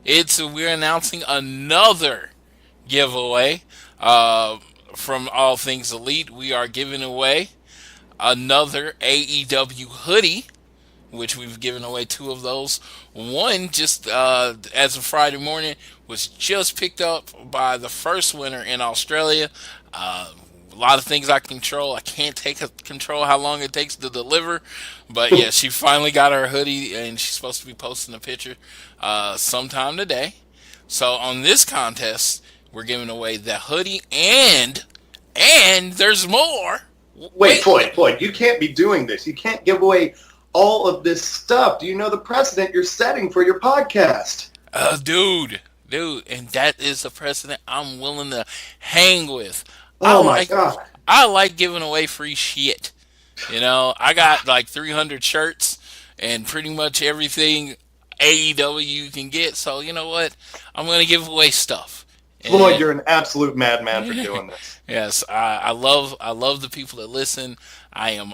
We're announcing another giveaway from All Things Elite. We are giving away another AEW hoodie, which we've given away 2 of those. One, just as of Friday morning, was just picked up by the first winner in Australia. A lot of things I control. I can't control how long it takes to deliver. But yeah, she finally got her hoodie, and she's supposed to be posting a picture sometime today. So on this contest, we're giving away the hoodie, and there's more. Wait, Floyd, you can't be doing this. You can't give away all of this stuff. Do you know the precedent you're setting for your podcast? Dude, and that is a precedent I'm willing to hang with. Oh my God. I like giving away free shit. I got like 300 shirts and pretty much everything AEW you can get. So you know what? I'm going to give away stuff. Floyd, you're an absolute madman for doing this. Yes, I love the people that listen. I am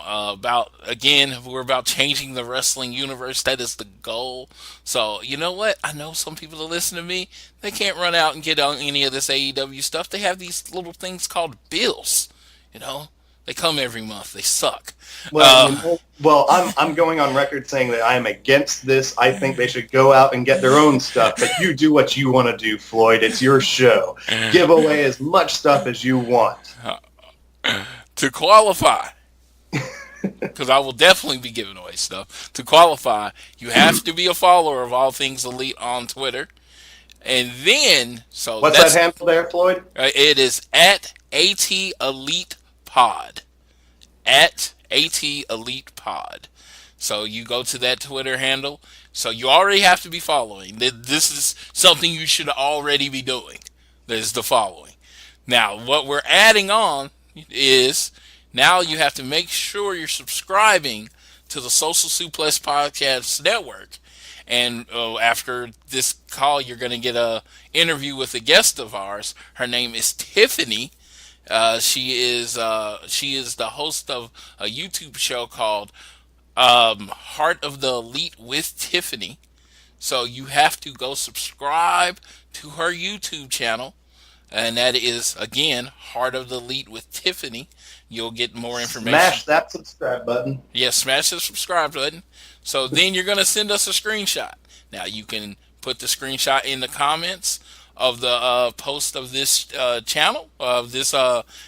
we're about changing the wrestling universe. That is the goal. So, you know what? I know some people that listen to me, they can't run out and get on any of this AEW stuff. They have these little things called bills. They come every month. They suck. Well, I'm going on record saying that I am against this. I think they should go out and get their own stuff. But you do what you want to do, Floyd. It's your show. Give away as much stuff as you want. To qualify, because I will definitely be giving away stuff. To qualify, you have to be a follower of All Things Elite on Twitter. And then, what's that handle there, Floyd? It is at AT Elite Pod. At AT Elite Pod. So you go to that Twitter handle. So you already have to be following. This is something you should already be doing. There's the following. Now, what we're adding on is now you have to make sure you're subscribing to the Social Suplex Podcast Network. And after this call, you're going to get an interview with a guest of ours. Her name is Tiffany. She is the host of a YouTube show called Heart of the Elite with Tiffany. So you have to go subscribe to her YouTube channel. And that is, again, Heart of the Elite with Tiffany. You'll get more information. Smash that subscribe button. Yeah, smash the subscribe button. So then you're going to send us a screenshot. Now, you can put the screenshot in the comments of the post of this channel, of this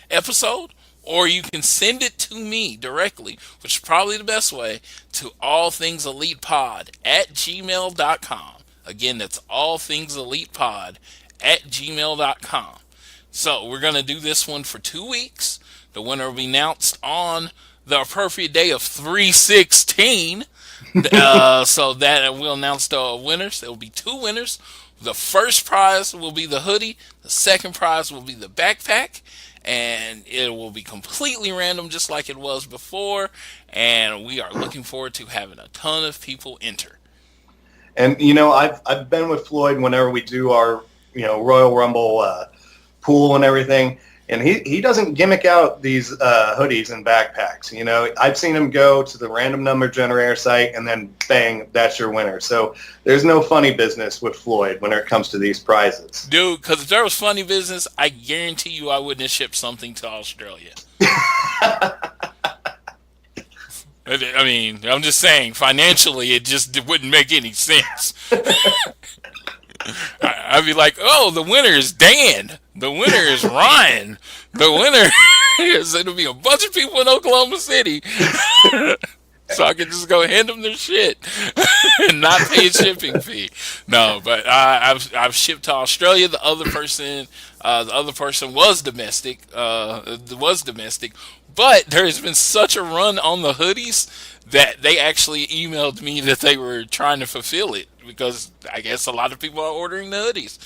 episode, or you can send it to me directly, which is probably the best way, to allthingselitepod@gmail.com. Again, that's allthingselitepod@gmail.com. So we're going to do this one for 2 weeks. The winner will be announced on the appropriate day of 3/16. So that we'll announce the winners. There will be 2 winners. The first prize will be the hoodie. The second prize will be the backpack. And it will be completely random, just like it was before. And we are looking forward to having a ton of people enter. And I've been with Floyd whenever we do our Royal Rumble pool and everything, and he doesn't gimmick out these hoodies and backpacks. I've seen him go to the random number generator site and then bang, that's your winner. So there's no funny business with Floyd when it comes to these prizes. Dude, because if there was funny business, I guarantee you I wouldn't have shipped something to Australia. I mean, I'm just saying, financially, it wouldn't make any sense. I'd be like, oh, the winner is Dan. The winner is Ryan. The winner is, it'll be a bunch of people in Oklahoma City. So I can just go hand them their shit and not pay a shipping fee. No, but I've shipped to Australia. The other person was domestic. But there has been such a run on the hoodies that they actually emailed me that they were trying to fulfill it because I guess a lot of people are ordering the hoodies.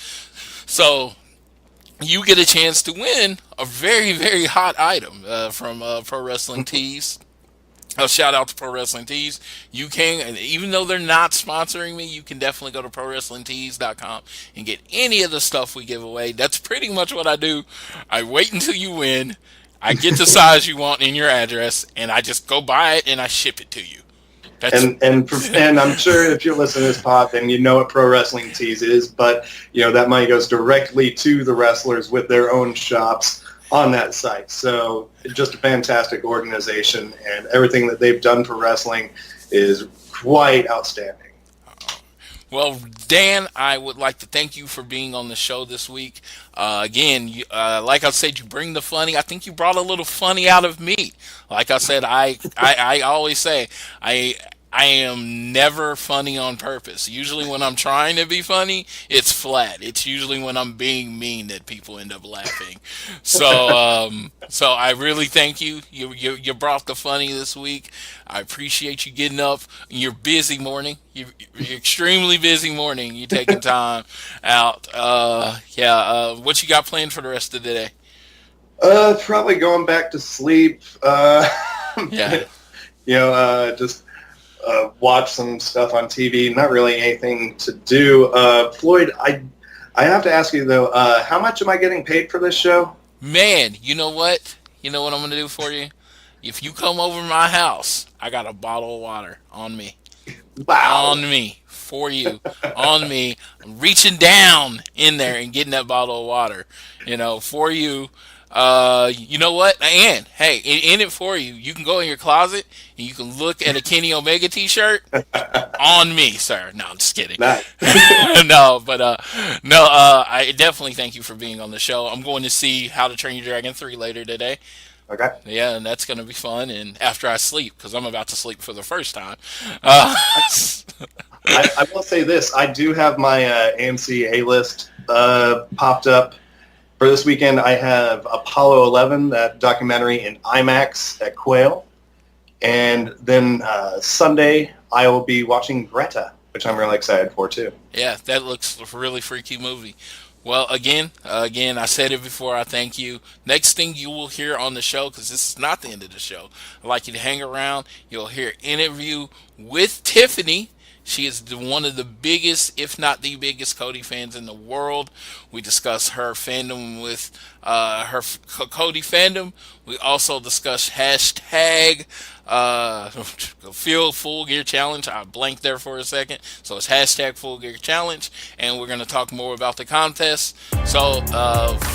So you get a chance to win a very, very hot item from Pro Wrestling Tees. A shout out to Pro Wrestling Tees. You can, and even though they're not sponsoring me, you can definitely go to ProWrestlingTees.com and get any of the stuff we give away. That's pretty much what I do. I wait until you win. I get the size you want in your address, and I just go buy it and I ship it to you. And I'm sure if you're listening to this pod, then you know what Pro Wrestling Tees is. But that money goes directly to the wrestlers with their own shops on that site. So just a fantastic organization, and everything that they've done for wrestling is quite outstanding. Well, Dan, I would like to thank you for being on the show this week. Again, like I said, you bring the funny. I think you brought a little funny out of me. Like I said, I always say I am never funny on purpose. Usually when I'm trying to be funny, it's flat. It's usually when I'm being mean that people end up laughing. So so I really thank you. You brought the funny this week. I appreciate you getting up in your busy morning. You're extremely busy morning. You taking time out. What you got planned for the rest of the day? Probably going back to sleep. Just watch some stuff on TV. Not really anything to do. Floyd, I have to ask you though, how much am I getting paid for this show? Man, you know what? You know what I'm gonna do for you? If you come over to my house, I got a bottle of water on me. Wow. On me. For you. On me. I'm reaching down in there and getting that bottle of water. For you. You know what? And hey, in it for you. You can go in your closet and you can look at a Kenny Omega t-shirt on me, sir. No, I'm just kidding. Nice. I definitely thank you for being on the show. I'm going to see How to Train Your Dragon 3 later today. Okay. Yeah, and that's going to be fun. And after I sleep, because I'm about to sleep for the first time. I will say this. I do have my AMC A-list popped up. For this weekend, I have Apollo 11, that documentary in IMAX at Quail. And then Sunday, I will be watching Greta, which I'm really excited for, too. Yeah, that looks a really freaky movie. Well, again, I said it before, I thank you. Next thing you will hear on the show, because this is not the end of the show, I'd like you to hang around. You'll hear an interview with Tiffany. She is one of the biggest, if not the biggest, Cody fans in the world. We discuss her fandom with her Cody fandom. We also discuss hashtag Full Gear Challenge. I blanked there for a second. So it's hashtag Full Gear Challenge. And we're going to talk more about the contest. So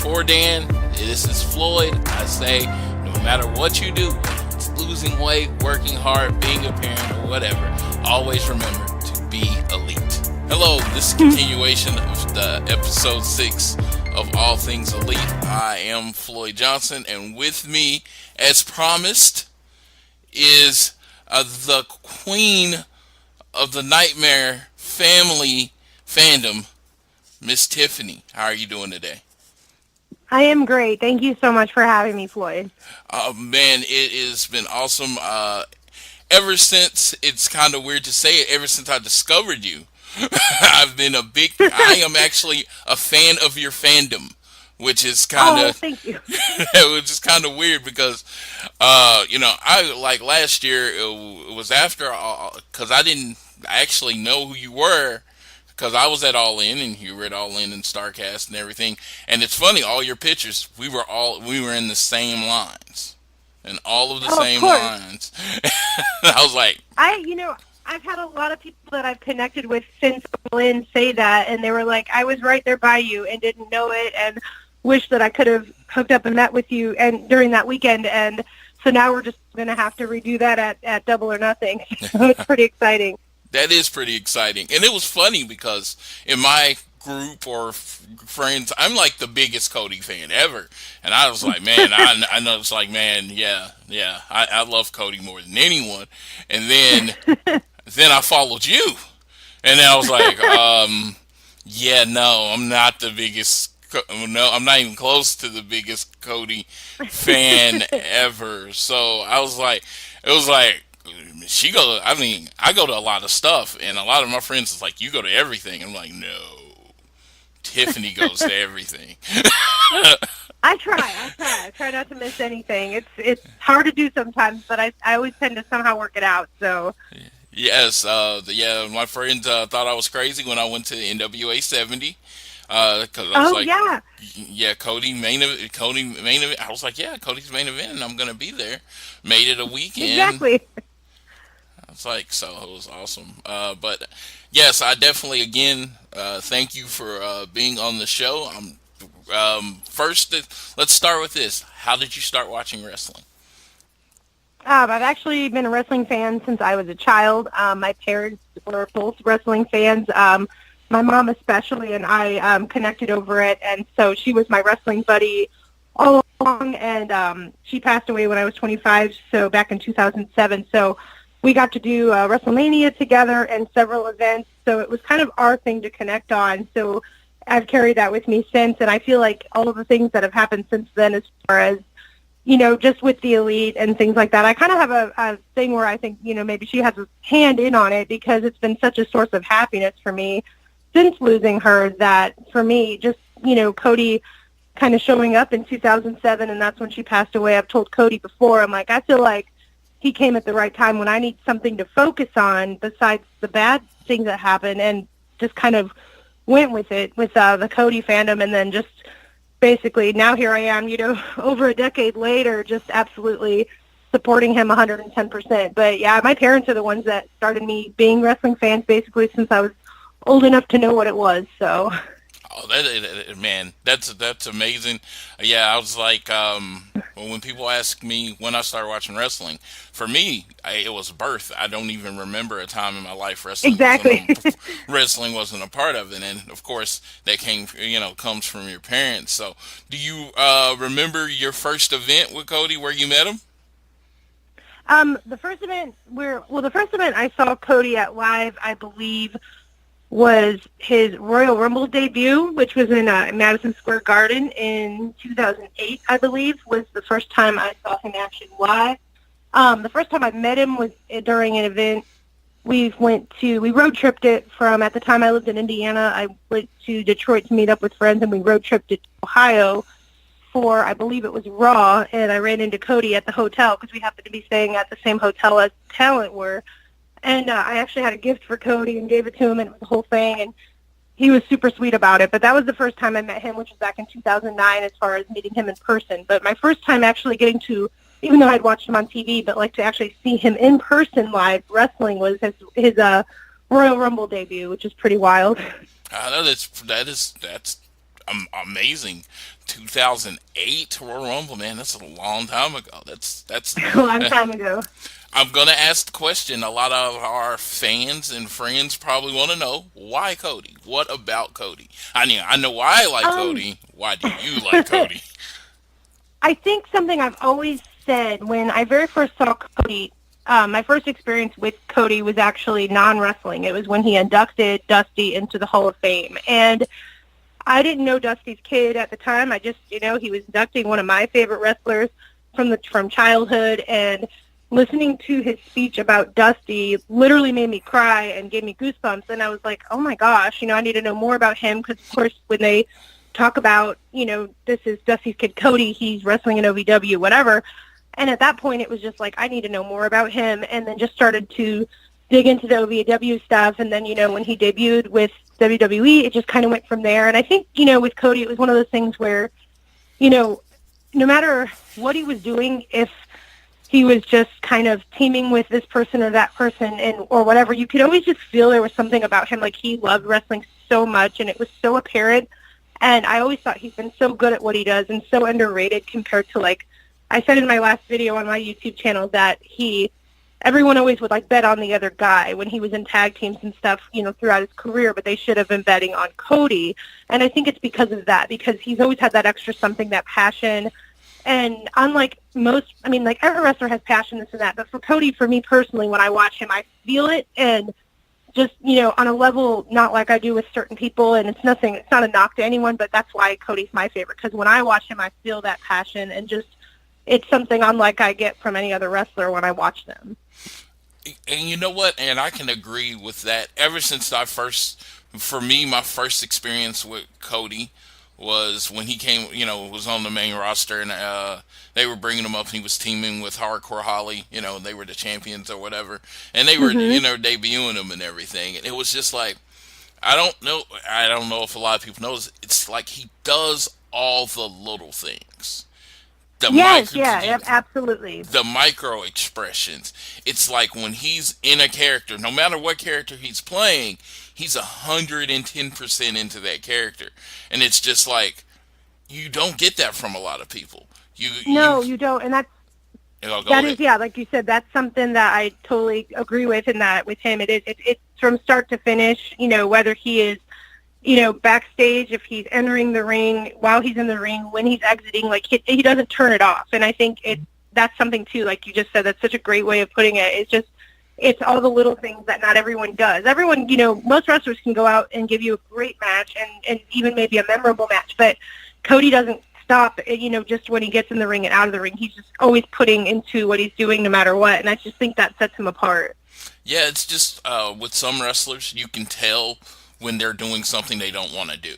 for Dan, this is Floyd. I say, no matter what you do, it's losing weight, working hard, being a parent, or whatever, always remember to be elite. Hello, this is a continuation of the episode 6 of All Things Elite. I am Floyd Johnson, and with me, as promised, is the queen of the Nightmare family fandom, Miss Tiffany. How are you doing today? I am great. Thank you so much for having me, Floyd. Man, it has been awesome. ever since, it's kind of weird to say it, ever since I discovered you, I am actually a fan of your fandom, which is kind of, thank you. which is kind of weird because, I like last year, it was after, because I didn't actually know who you were, because I was at All In and you were at All In and StarCast and everything. And it's funny, all your pictures, we were in the same lines. And all of the same lines. I was like, I've had a lot of people that I've connected with since All In say that, and they were like, I was right there by you and didn't know it, and wish that I could have hooked up and met with you and during that weekend. And so now we're just going to have to redo that at Double or Nothing. So it's pretty exciting. That is pretty exciting. And it was funny because in my group or friends, I'm like the biggest Cody fan ever. And I was like, man, I know it's like, man, yeah, I love Cody more than anyone. And then I followed you. And then I was like, yeah, no, I'm not the biggest. No, I'm not even close to the biggest Cody fan ever. So I was like, it was like, I go to a lot of stuff, and a lot of my friends is like, you go to everything. I'm like, no, Tiffany goes to everything. I try not to miss anything. It's hard to do sometimes, but I always tend to somehow work it out. So yes, my friends thought I was crazy when I went to NWA 70. Cause I was Cody main event. I was like, yeah, Cody's main event, and I'm gonna be there. Made it a weekend. Exactly. I was like, so it was awesome. But yes, I definitely again thank you for being on the show. First, let's start with this. How did you start watching wrestling? I've actually been a wrestling fan since I was a child. My parents were both wrestling fans. My mom especially, and I connected over it, and so she was my wrestling buddy all along, and she passed away when I was 25, so back in 2007. So we got to do WrestleMania together and several events, so it was kind of our thing to connect on. So I've carried that with me since, and I feel like all of the things that have happened since then, as far as, just with the Elite and things like that, I kind of have a thing where I think, maybe she has a hand in on it, because it's been such a source of happiness for me since losing her, that for me, just, Cody kind of showing up in 2007, and that's when she passed away. I've told Cody before, I'm like, I feel like he came at the right time when I need something to focus on besides the bad things that happened, and just kind of went with it with the Cody fandom. And then just basically now here I am, over a decade later, just absolutely supporting him 110%. But yeah, my parents are the ones that started me being wrestling fans basically since I was old enough to know what it was. So oh, man, that's amazing. Yeah, I was like, when people ask me when I started watching wrestling, for me, it was birth. I don't even remember a time in my life wrestling wasn't a part of it. And of course that comes from your parents. So do you remember your first event with Cody where you met him? The first event I saw Cody at live, I believe, was his Royal Rumble debut, which was in Madison Square Garden in 2008, I believe, was the first time I saw him actually live. The first time I met him was during an event. We road tripped it from, at the time I lived in Indiana, I went to Detroit to meet up with friends, and we road tripped it to Ohio for, I believe it was Raw, and I ran into Cody at the hotel because we happened to be staying at the same hotel as talent were. And I actually had a gift for Cody and gave it to him, and it was the whole thing, and he was super sweet about it. But that was the first time I met him, which was back in 2009 as far as meeting him in person. But my first time actually getting to, even though I'd watched him on TV, but like to actually see him in person live wrestling was his Royal Rumble debut, which is pretty wild. That's amazing. 2008 Royal Rumble, man, that's a long time ago. That's a long time ago. I'm going to ask the question a lot of our fans and friends probably want to know. Why Cody? What about Cody? I mean, I know why I like Cody. Why do you like Cody? I think something I've always said when I very first saw Cody, my first experience with Cody was actually non-wrestling. It was when he inducted Dusty into the Hall of Fame. And I didn't know Dusty's kid at the time. I just, he was inducting one of my favorite wrestlers from childhood. And listening to his speech about Dusty literally made me cry and gave me goosebumps. And I was like, oh my gosh, I need to know more about him. Because, of course, when they talk about, this is Dusty's kid Cody, he's wrestling in OVW, whatever. And at that point, it was just like, I need to know more about him. And then just started to dig into the OVW stuff. And then, when he debuted with WWE, it just kind of went from there. And I think, with Cody, it was one of those things where, no matter what he was doing, if he was just kind of teaming with this person or that person or whatever, you could always just feel there was something about him. Like, he loved wrestling so much, and it was so apparent. And I always thought he's been so good at what he does and so underrated compared to, like, I said in my last video on my YouTube channel that everyone always would, like, bet on the other guy when he was in tag teams and stuff, throughout his career, but they should have been betting on Cody. And I think it's because of that, because he's always had that extra something, that passion. And unlike most, every wrestler has passion, this and that, but for Cody, for me personally, when I watch him, I feel it, and just, on a level not like I do with certain people, and it's not a knock to anyone, but that's why Cody's my favorite, because when I watch him, I feel that passion, and just, it's something unlike I get from any other wrestler when I watch them. And you know what? And I can agree with that. Ever since my first experience with Cody was when he came, was on the main roster, and they were bringing him up. He was teaming with Hardcore Holly, they were the champions or whatever, and they were, debuting him and everything. And it was just like, I don't know if a lot of people know, it's like he does all the little things. Absolutely. The micro expressions. It's like when he's in a character, no matter what character he's playing, he's 110% into that character. And it's just like, you don't get that from a lot of people. You don't. And like you said, that's something that I totally agree with, and that with him, it's from start to finish, whether he is, backstage, if he's entering the ring, while he's in the ring, when he's exiting, like, he doesn't turn it off. And I think that's something too, like you just said, that's such a great way of putting it. It's all the little things that not everyone does. Everyone, most wrestlers can go out and give you a great match and even maybe a memorable match, but Cody doesn't stop, just when he gets in the ring and out of the ring. He's just always putting into what he's doing no matter what, and I just think that sets him apart. Yeah, it's just, with some wrestlers, you can tell when they're doing something they don't want to do.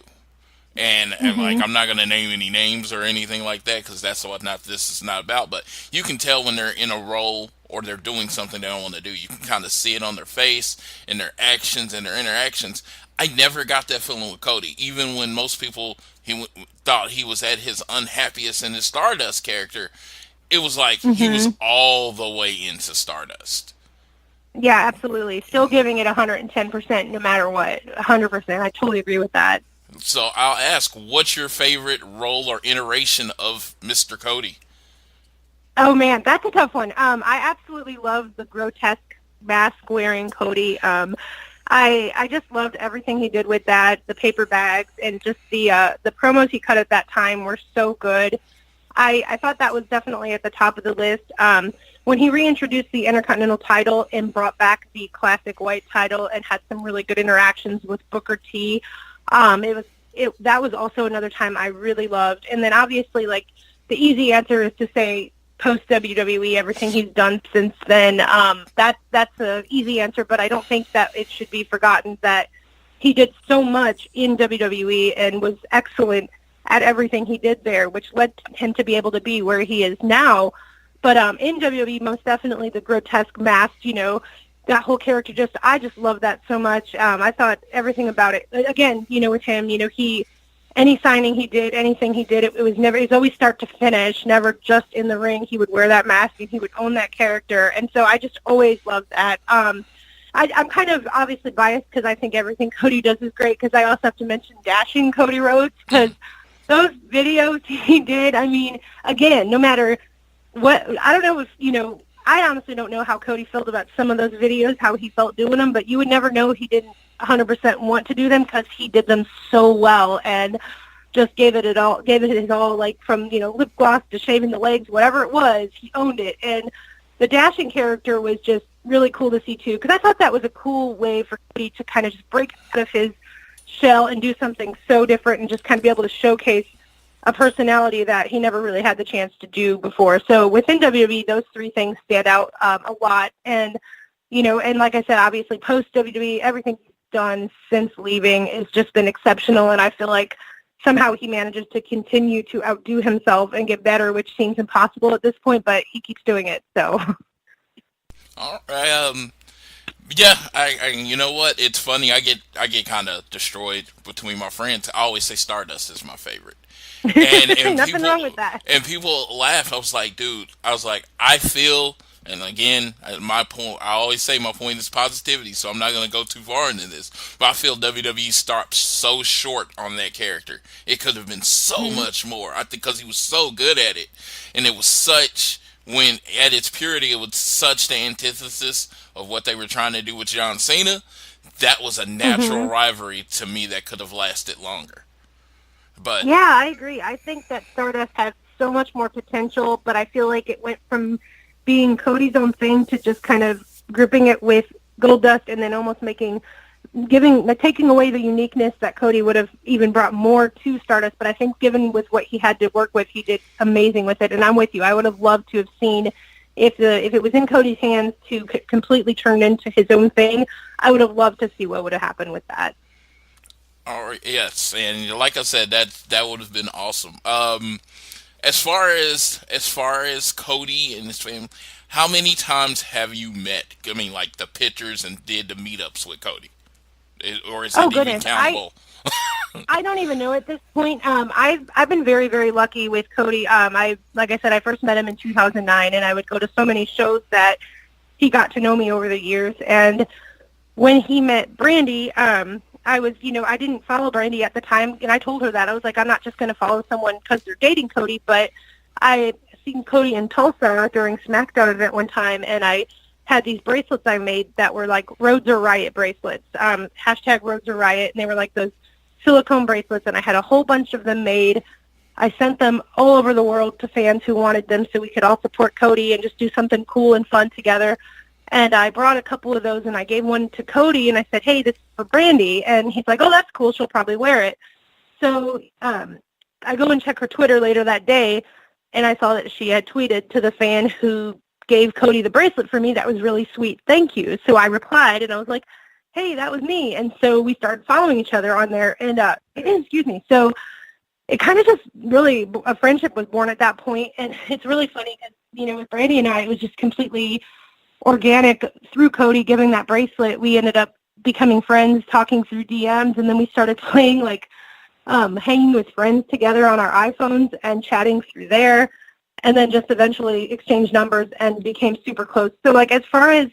And like, I'm not going to name any names or anything like that, because that's what this is not about, but you can tell when they're in a role or they're doing something they don't want to do. You can kind of see it on their face, in their actions, and their interactions. I never got that feeling with Cody, even when most people thought he was at his unhappiest in his Stardust character. It was like he was all the way into Stardust. Yeah, absolutely. Still giving it 110% no matter what. 100%. I totally agree with that. So I'll ask, what's your favorite role or iteration of Mr. Cody? Oh, man, that's a tough one. I absolutely love the grotesque mask-wearing Cody. I just loved everything he did with that, the paper bags, and just the promos he cut at that time were so good. I thought that was definitely at the top of the list. When he reintroduced the Intercontinental title and brought back the classic white title and had some really good interactions with Booker T, that was also another time I really loved. And then obviously, like, the easy answer is to say post WWE, everything he's done since then. That's an easy answer, but I don't think that it should be forgotten that he did so much in WWE and was excellent at everything he did there, which led him to be able to be where he is now. But in WWE, most definitely the grotesque mask, that whole character, I just love that so much. I thought everything about it, again, with him, any signing he did, anything he did, it was always start to finish, never just in the ring. He would wear that mask and he would own that character. And so I just always loved that. I'm kind of obviously biased because I think everything Cody does is great, because I also have to mention Dashing Cody Rhodes, because those videos he did, again, no matter what, I don't know if, I honestly don't know how Cody felt about some of those videos, how he felt doing them, but you would never know he didn't 100% want to do them, because he did them so well and just gave it his all, like from, lip gloss to shaving the legs, whatever it was, he owned it. And the Dashing character was just really cool to see too, because I thought that was a cool way for Cody to kind of just break out of his shell and do something so different and just kind of be able to showcase a personality that he never really had the chance to do before. So within WWE, those three things stand out a lot. And, and like I said, obviously post WWE, everything he's done since leaving has just been exceptional. And I feel like somehow he manages to continue to outdo himself and get better, which seems impossible at this point, but he keeps doing it. So. All right. Yeah, I you know what? It's funny. I get kind of destroyed between my friends. I always say Stardust is my favorite. And Nothing wrong with that. And people laugh. I was like, dude. I feel. And again, my point. I always say my point is positivity. So I'm not going to go too far into this. But I feel WWE stopped so short on that character. It could have been so much more. I think because he was so good at it, and it was such. When at its purity, it was such the antithesis of what they were trying to do with John Cena. That was a natural rivalry to me that could have lasted longer. But yeah, I agree. I think that Stardust has so much more potential, but I feel like it went from being Cody's own thing to just kind of grouping it with Goldust and then almost taking away the uniqueness that Cody would have even brought more to Stardust. But I think given with what he had to work with, he did amazing with it. And I'm with you. I would have loved to have seen if it was in Cody's hands to completely turn into his own thing. I would have loved to see what would have happened with that. all right, yes, and like I said, that would have been awesome. As far as Cody and his family, how many times have you met? I mean, like the pictures and did the meetups with Cody? Or is it even countable? I don't even know at this point. I've been very, very lucky with Cody. Like I said, I first met him in 2009, and I would go to so many shows that he got to know me over the years. And when he met Brandy, I was, I didn't follow Brandy at the time, and I told her that. I was like, I'm not just going to follow someone because they're dating Cody, but I had seen Cody in Tulsa during SmackDown event one time, and I had these bracelets I made that were like Rhodes or Riot bracelets, hashtag Rhodes or Riot, and they were like those silicone bracelets, and I had a whole bunch of them made. I sent them all over the world to fans who wanted them so we could all support Cody and just do something cool and fun together. And I brought a couple of those, and I gave one to Cody, and I said, hey, this is for Brandy. And he's like, oh, that's cool. She'll probably wear it. So I go and check her Twitter later that day, and I saw that she had tweeted to the fan who gave Cody the bracelet for me. That was really sweet. Thank you. So I replied, and I was like, hey, that was me. And so we started following each other on there. And excuse me. So it kind of just really, a friendship was born at that point. And it's really funny because, with Brandy and I, it was just completely organic through Cody giving that bracelet. We ended up becoming friends, talking through DMs, and then we started playing, hanging with friends together on our iPhones and chatting through there, and then just eventually exchanged numbers and became super close. So, as far as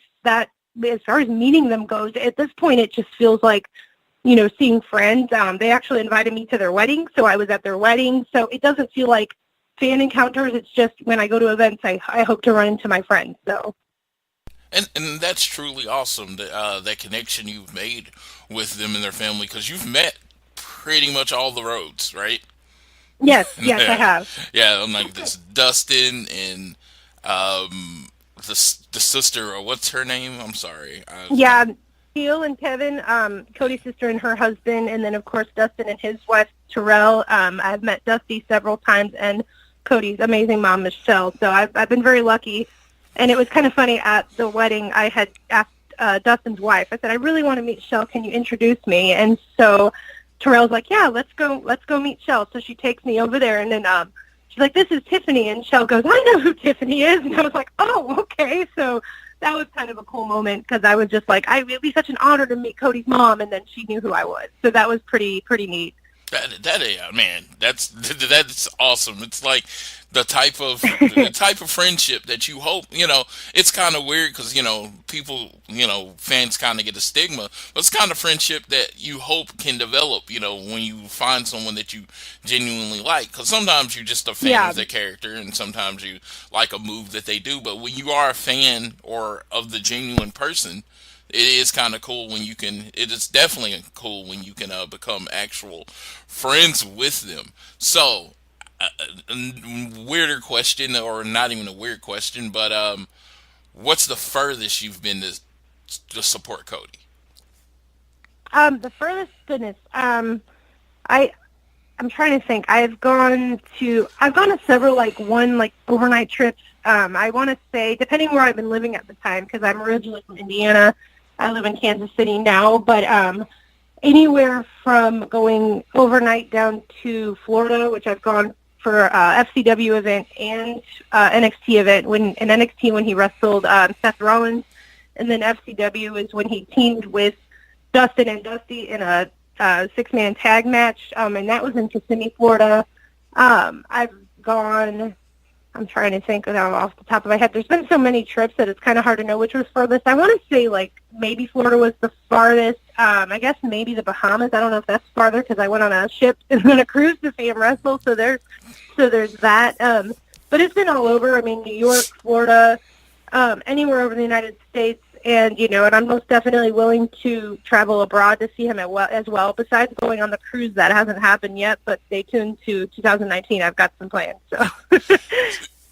meeting them goes, at this point, it just feels like, seeing friends. They actually invited me to their wedding, so I was at their wedding. So it doesn't feel like fan encounters. It's just when I go to events, I hope to run into my friends. So. And that's truly awesome, that connection you've made with them and their family, because you've met pretty much all the roads, right? Yes, I have. Yeah, I'm like this Dustin and the sister, or what's her name? I'm sorry. Teal and Kevin, Cody's sister and her husband, and then, of course, Dustin and his wife, Terrell. I've met Dusty several times, and Cody's amazing mom, Michelle. So I've been very lucky. And it was kind of funny at the wedding. I had asked Dustin's wife. I said, I really want to meet Shell. Can you introduce me? And so Terrell's like, yeah, let's go meet Shell. So she takes me over there, and then she's like, this is Tiffany. And Shell goes, I know who Tiffany is. And I was like, oh, okay. So that was kind of a cool moment because I was just like, it would be such an honor to meet Cody's mom, and then she knew who I was. So that was pretty neat. Man, that's awesome. It's like the type of friendship that you hope. It's kind of weird because people, fans kind of get a stigma, but it's kind of friendship that you hope can develop. When you find someone that you genuinely like, because sometimes you're just a fan of the character, and sometimes you like a move that they do. But when you are a fan or of the genuine person, it is kind of cool when you can. It is definitely cool when you can become actual friends with them. So, weirder question, or not even a weird question, but what's the furthest you've been to support Cody? The furthest, goodness, I I'm trying to think. I've gone to several overnight trips. I want to say, depending where I've been living at the time, because I'm originally from Indiana. I live in Kansas City now, but anywhere from going overnight down to Florida, which I've gone for FCW event and NXT event. In NXT when he wrestled Seth Rollins, and then FCW is when he teamed with Dustin and Dusty in a 6-man tag match, and that was in Kissimmee, Florida. I've gone, I'm trying to think now off the top of my head. There's been so many trips that it's kind of hard to know which was furthest. I want to say maybe Florida was the farthest. I guess maybe the Bahamas. I don't know if that's farther because I went on a ship and then a cruise to see him wrestle. So there's that. But it's been all over. I mean, New York, Florida, anywhere over the United States. And, and I'm most definitely willing to travel abroad to see him as well. Besides going on the cruise, that hasn't happened yet, but stay tuned to 2019. I've got some plans.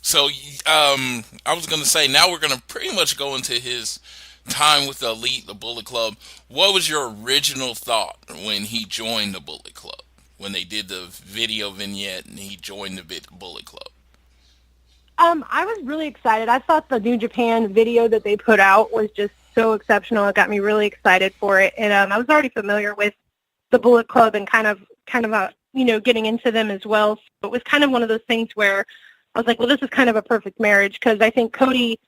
So, I was going to say, now we're going to pretty much go into his time with the Elite, the Bullet Club. What was your original thought when he joined the Bullet Club? When they did the video vignette and he joined the Bullet Club? I was really excited. I thought the New Japan video that they put out was just so exceptional. It got me really excited for it. And I was already familiar with the Bullet Club and kind of getting into them as well. So it was kind of one of those things where I was like, well, this is kind of a perfect marriage, because I think Cody,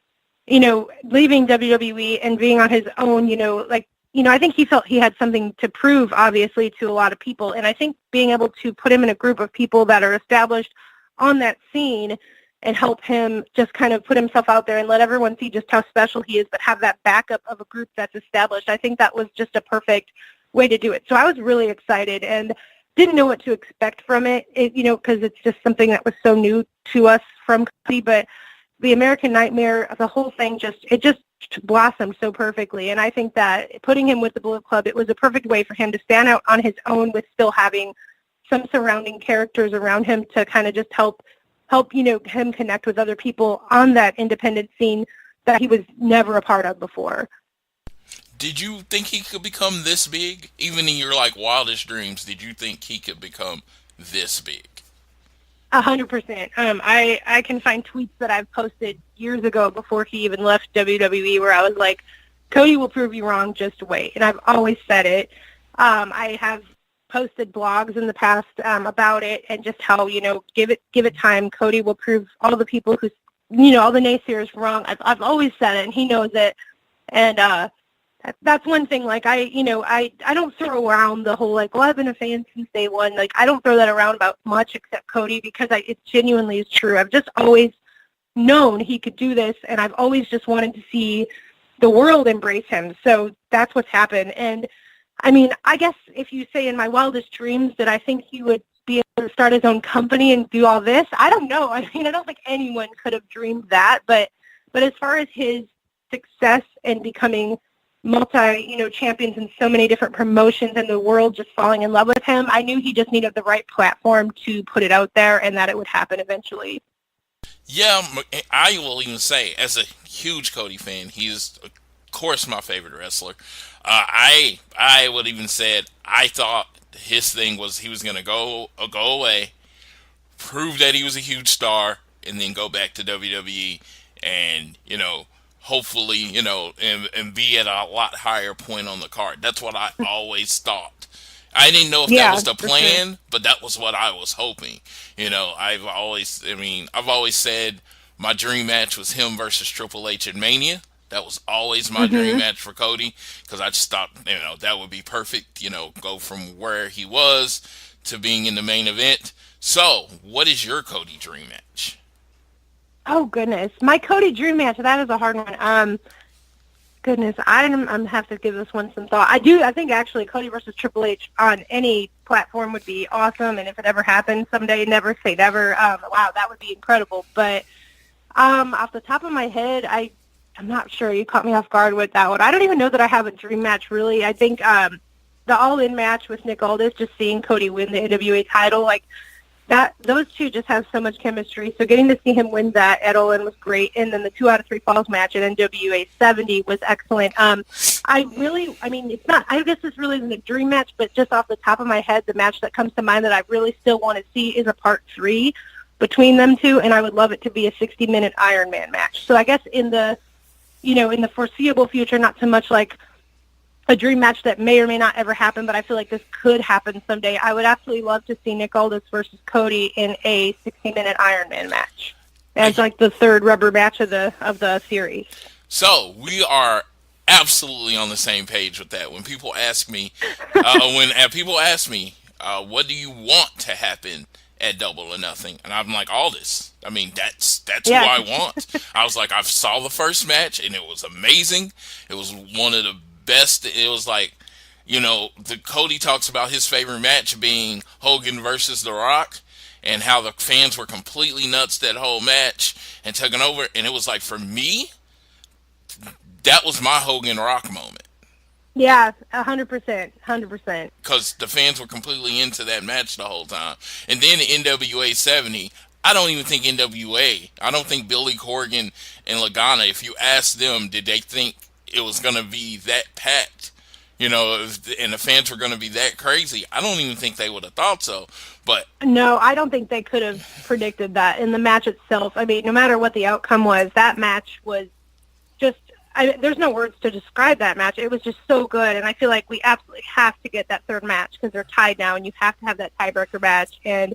leaving WWE and being on his own, I think he felt he had something to prove, obviously, to a lot of people. And I think being able to put him in a group of people that are established on that scene and help him just kind of put himself out there and let everyone see just how special he is, but have that backup of a group that's established. I think that was just a perfect way to do it. So I was really excited and didn't know what to expect from it, because it's just something that was so new to us from Cody. But the American Nightmare, the whole thing, it just blossomed so perfectly. And I think that putting him with the Bullet Club, it was a perfect way for him to stand out on his own with still having some surrounding characters around him to kind of just help him connect with other people on that independent scene that he was never a part of before. Did you think he could become this big? Even in your wildest dreams, did you think he could become this big? 100%. I can find tweets that I've posted years ago before he even left WWE where I was like, Cody will prove you wrong, just wait. And I've always said it. I have posted blogs in the past about it and just how, give it time. Cody will prove all the people who, all the naysayers wrong. I've always said it, and he knows it. And that's one thing. I don't throw around the whole I've been a fan since day one. I don't throw that around about much except Cody, because it genuinely is true. I've just always known he could do this, and I've always just wanted to see the world embrace him. So that's what's happened. And I mean, I guess if you say in my wildest dreams that I think he would be able to start his own company and do all this, I don't know. I mean, I don't think anyone could have dreamed that. But as far as his success and becoming champions in so many different promotions and the world just falling in love with him, I knew he just needed the right platform to put it out there and that it would happen eventually. Yeah, I will even say, as a huge Cody fan, he is, of course, my favorite wrestler. I would even said I thought his thing was he was going to go away, prove that he was a huge star, and then go back to WWE and, hopefully, and be at a lot higher point on the card. That's what I always thought. I didn't know if that was the plan, sure, but that was what I was hoping. I've always said my dream match was him versus Triple H at Mania. That was always my dream match for Cody, because I just thought, that would be perfect, go from where he was to being in the main event. So, what is your Cody dream match? Oh, goodness. My Cody dream match, that is a hard one. Goodness, I'm have to give this one some thought. I think actually Cody versus Triple H on any platform would be awesome, and if it ever happens someday, never say never. Wow, that would be incredible. But off the top of my head, I'm not sure. You caught me off guard with that one. I don't even know that I have a dream match, really. I think the All-In match with Nick Aldis, just seeing Cody win the AWA title, those two just have so much chemistry. So getting to see him win that at Olin was great, and then the 2 out of 3 falls match at NWA 70 was excellent. It's not. I guess this really isn't a dream match, but just off the top of my head, the match that comes to mind that I really still want to see is a part 3 between them two, and I would love it to be a 60-minute Iron Man match. So I guess in the foreseeable future, not so much like a dream match that may or may not ever happen, but I feel like this could happen someday. I would absolutely love to see Nick Aldis versus Cody in a 60-minute Iron Man match as like the third rubber match of the series. So we are absolutely on the same page with that. When people ask me, what do you want to happen at Double or Nothing? And I'm like, Aldis. I mean, that's who I want. I was like, I saw the first match and it was amazing. It was one of the best. It was like, the Cody talks about his favorite match being Hogan versus The Rock, and how the fans were completely nuts that whole match and taking over. And it was like, for me, that was my Hogan Rock moment. Yeah, 100%. Because the fans were completely into that match the whole time. And then the NWA 70, I don't even think I don't think Billy Corgan and Lagana, if you ask them, did they think it was going to be that packed, and the fans were going to be that crazy? I don't even think they would have thought so. But no, I don't think they could have predicted that in the match itself. I mean, no matter what the outcome was, that match was just, there's no words to describe that match. It was just so good, and I feel like we absolutely have to get that third match because they're tied now, and you have to have that tiebreaker match. And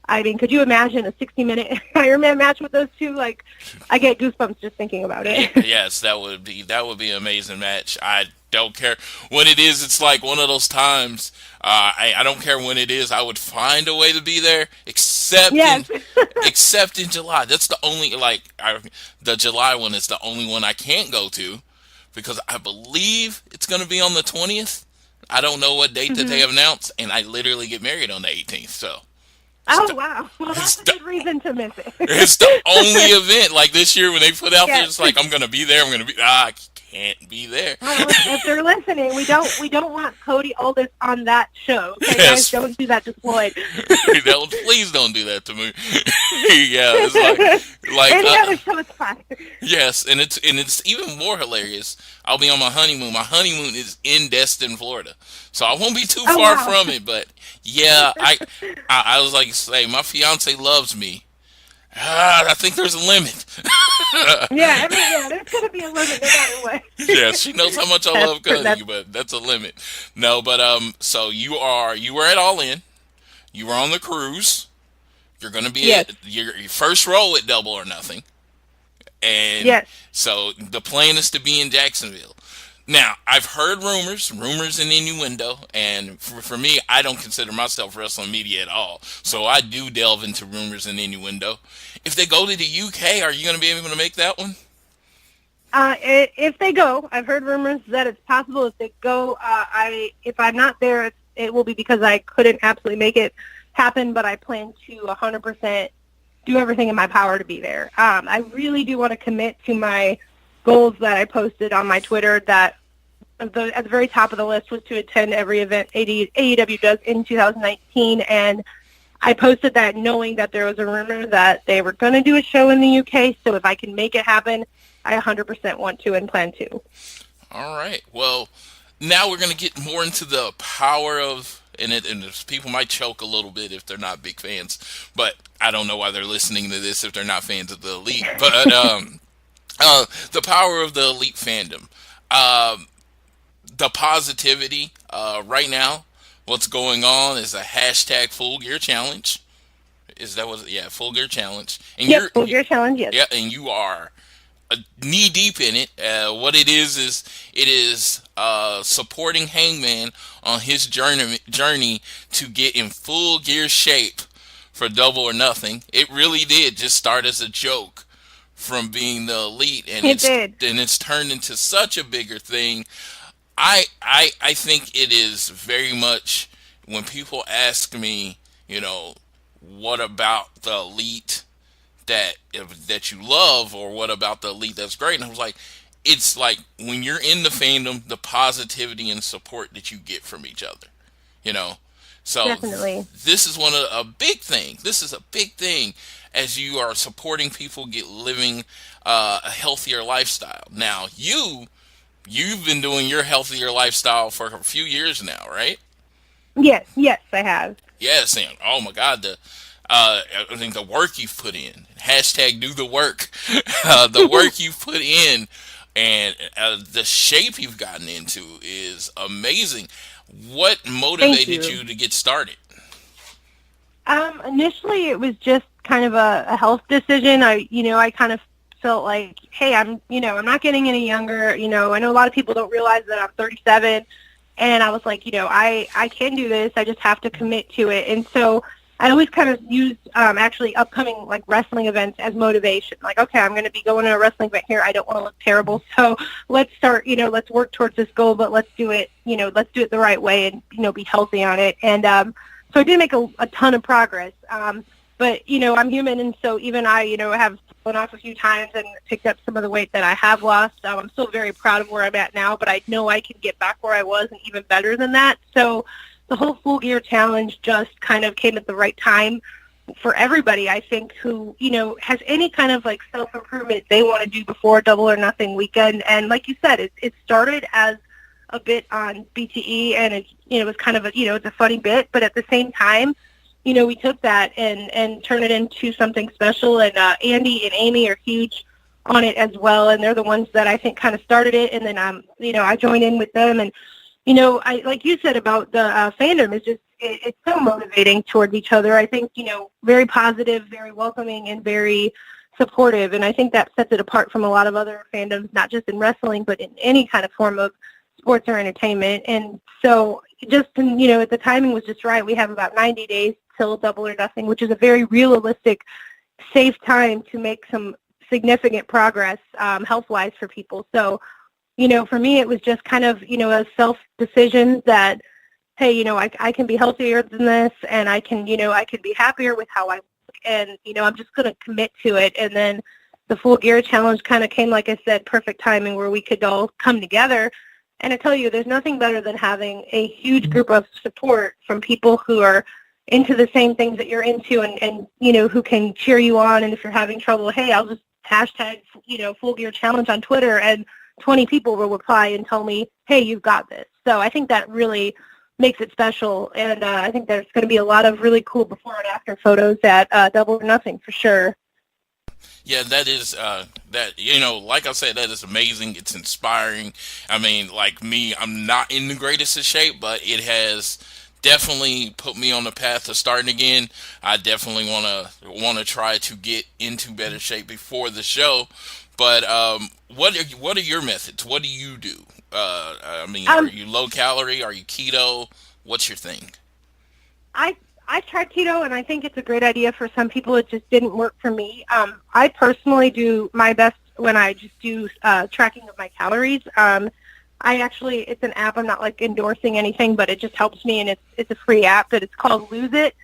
I mean, could you imagine a 60-minute Iron Man match with those two? Like, I get goosebumps just thinking about it. Yes, that would be an amazing match. I don't care when it is. It's like one of those times. I don't care when it is. I would find a way to be there, except in July. That's the only the July one is the only one I can't go to because I believe it's going to be on the 20th. I don't know what date that they have announced, and I literally get married on the 18th. So. Oh, wow. Well, that's a good reason to miss it. It's the only event. Like this year when they put out there, it's like, I'm going to be there. I can't be there. Well, if they're listening, we don't want Cody Aldis on that show. Okay, guys, don't do that to Floyd. Please don't do that to me. Yeah, it's like any other show is fine. Yes, and it's even more hilarious. I'll be on my honeymoon. My honeymoon is in Destin, Florida, so I won't be too far from it. But yeah, I was like, say, my fiance loves me. I think there's a limit. There's going to be a limit no matter what. Yeah, she knows how much I love Cody, but that's a limit. No, but so you were at All In. You were on the cruise. You're going to be at your first row at Double or Nothing. And so the plan is to be in Jacksonville. Now, I've heard rumors and innuendo, and for me, I don't consider myself wrestling media at all. So I do delve into rumors and innuendo. If they go to the UK, are you going to be able to make that one? If they go, I've heard rumors that it's possible. If they go, if I'm not there, it will be because I couldn't absolutely make it happen, but I plan to 100% do everything in my power to be there. I really do want to commit to my goals that I posted on my Twitter that at the very top of the list was to attend every event AEW does in 2019, and I posted that knowing that there was a rumor that they were going to do a show in the UK, so if I can make it happen, I 100% want to and plan to. All right. Well, now we're going to get more into the power of, and people might choke a little bit if they're not big fans, but I don't know why they're listening to this if they're not fans of the Elite, but the power of the Elite fandom. The positivity right now, what's going on is a hashtag Full Gear Challenge. Full Gear Challenge. And Full Gear Challenge, yes. Yeah, and you are knee deep in it. What it is supporting Hangman on his journey to get in full gear shape for Double or Nothing. It really did just start as a joke from being the Elite, and it's turned into such a bigger thing. I think it is very much, when people ask me, what about the Elite that you love, or what about the Elite that's great, and I was like, it's like when you're in the fandom, the positivity and support that you get from each other, So Definitely. this is a big thing. This is a big thing as you are supporting people living a healthier lifestyle. Now, you've been doing your healthier lifestyle for a few years now, right? Yes, I have. Yes, and oh my God, I think the work you've put in, hashtag do the work, the work you've put in, and the shape you've gotten into is amazing. What motivated you to get started? Initially, it was just kind of a health decision. I kind of felt like, hey, I'm not getting any younger. I know a lot of people don't realize that I'm 37, and I was like, I can do this. I just have to commit to it. And so I always kind of used actually upcoming like wrestling events as motivation. Like, okay, I'm going to be going to a wrestling event here. I don't want to look terrible, so let's start. Let's work towards this goal, but let's do it. Let's do it the right way and be healthy on it. And so I did make a ton of progress. But I'm human, and so even I have fallen off a few times and picked up some of the weight that I have lost. I'm still very proud of where I'm at now, but I know I can get back where I was and even better than that. So the whole Full Gear Challenge just kind of came at the right time for everybody, I think, who, has any kind of like self-improvement they want to do before Double or Nothing weekend. And like you said, it started as a bit on BTE, and it was kind of it's a funny bit, but at the same time, we took that and turned it into something special. And Andy and Amy are huge on it as well, and they're the ones that I think kind of started it. And then I joined in with them, and I like you said about the fandom is just it's so motivating towards each other. I think very positive, very welcoming, and very supportive. And I think that sets it apart from a lot of other fandoms, not just in wrestling, but in any kind of form of sports or entertainment. And so just the timing was just right. We have about 90 days till Double or Nothing, which is a very realistic, safe time to make some significant progress health-wise for people. So for me, it was just kind of, a self-decision that, hey, I can be healthier than this, and I can be happier with how I look, and, I'm just going to commit to it. And then the Full Gear Challenge kind of came, like I said, perfect timing where we could all come together. And I tell you, there's nothing better than having a huge group of support from people who are into the same things that you're into, and who can cheer you on. And if you're having trouble, hey, I'll just hashtag, Full Gear Challenge on Twitter, and 20 people will reply and tell me, hey, you've got this. So I think that really makes it special, and I think there's going to be a lot of really cool before and after photos at Double or Nothing for sure. Yeah, that is, like I said, that is amazing. It's inspiring. I mean, like me, I'm not in the greatest of shape, but it has definitely put me on the path to starting again. I definitely want to try to get into better shape before the show. But what are your methods? What do you do? Are you low calorie? Are you keto? What's your thing? I tried keto, and I think it's a great idea for some people. It just didn't work for me. I personally do my best when I just do tracking of my calories. It's an app. I'm not like endorsing anything, but it just helps me, and it's a free app that it's called Lose It.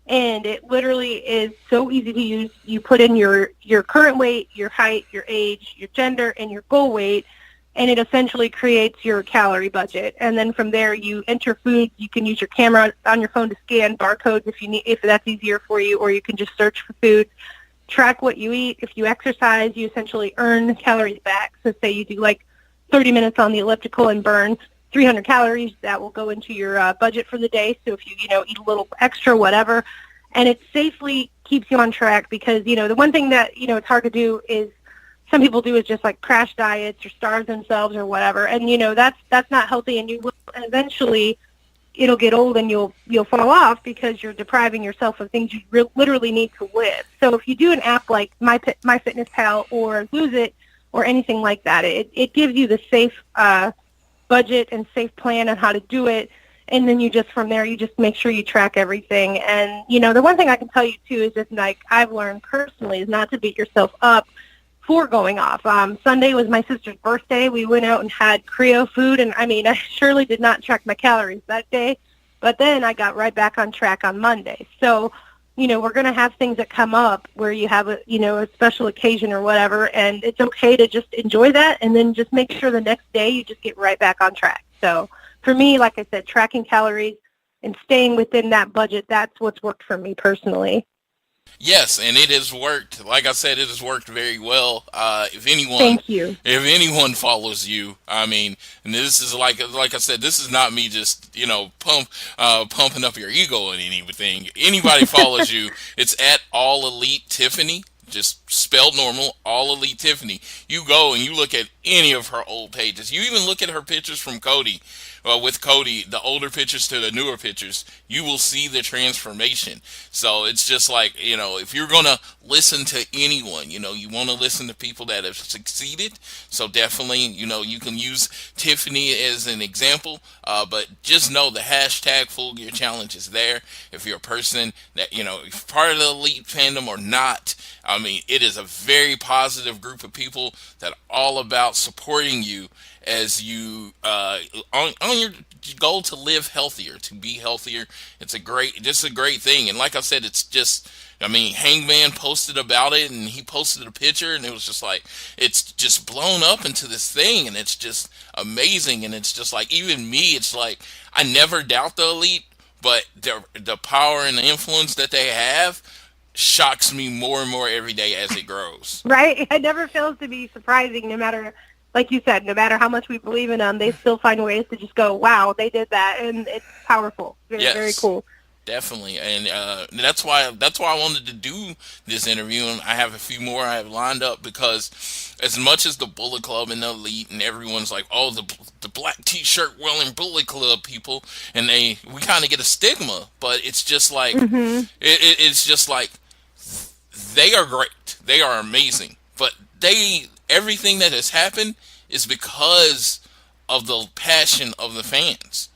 And it literally is so easy to use. You put in your current weight, your height, your age, your gender, and your goal weight, and it essentially creates your calorie budget. And then from there, you enter foods. You can use your camera on your phone to scan barcodes if that's easier for you, or you can just search for foods. Track what you eat. If you exercise, you essentially earn calories back. So say you do like 30 minutes on the elliptical and burn 300 calories, that will go into your budget for the day. So if you eat a little extra, whatever, and it safely keeps you on track, because the one thing that it's hard to do is some people do is just like crash diets or starve themselves or whatever, and that's not healthy, and eventually it'll get old and you'll fall off because you're depriving yourself of things you literally need to live. So if you do an app like MyFitnessPal or Lose It or anything like that, it gives you the safe budget and safe plan on how to do it, and then from there you just make sure you track everything. And the one thing I can tell you too is just like I've learned personally is not to beat yourself up for going off. Sunday was my sister's birthday. We went out and had Creo food, and I surely did not track my calories that day, but then I got right back on track on Monday. So we're going to have things that come up where you have a special occasion or whatever, and it's okay to just enjoy that, and then just make sure the next day you just get right back on track. So for me, like I said, tracking calories, staying within that budget, that's what's worked for me personally. Yes, and it has worked. Like I said, it has worked very well. Thank you. If anyone follows you, I mean, and this is like I said, this is not me just pumping up your ego and anything. Anybody follows you, it's at All Elite Tiffany. Just spelled normal, All Elite Tiffany. You go and you look at any of her old pages. You even look at her pictures from Cody, with Cody, the older pictures to the newer pictures. You will see the transformation. So it's just like, if you're going to listen to anyone, you want to listen to people that have succeeded. So definitely, you can use Tiffany as an example, but just know the hashtag Full Gear Challenge is there. If you're a person that, if part of the elite fandom or not, I mean, it is a very positive group of people that are all about supporting you as you on your goal to live healthier, to be healthier. It's a great thing. And like I said, it's just, Hangman posted about it, and he posted a picture, and it was just like, it's just blown up into this thing, and it's just amazing. And it's just like, even me, it's like, I never doubt the elite, but the power and the influence that they have shocks me more and more every day as it grows. Right? It never fails to be surprising, no matter, like you said, no matter how much we believe in them, they still find ways to just go, wow, they did that, and it's powerful. Very cool. Definitely, and that's why I wanted to do this interview, and I have a few more I have lined up, because as much as the Bullet Club and the elite and everyone's like, oh, the black t-shirt wearing Bullet Club people, and we kind of get a stigma, but it's just like it's just like, they are great, they are amazing, but everything that has happened is because of the passion of the fans,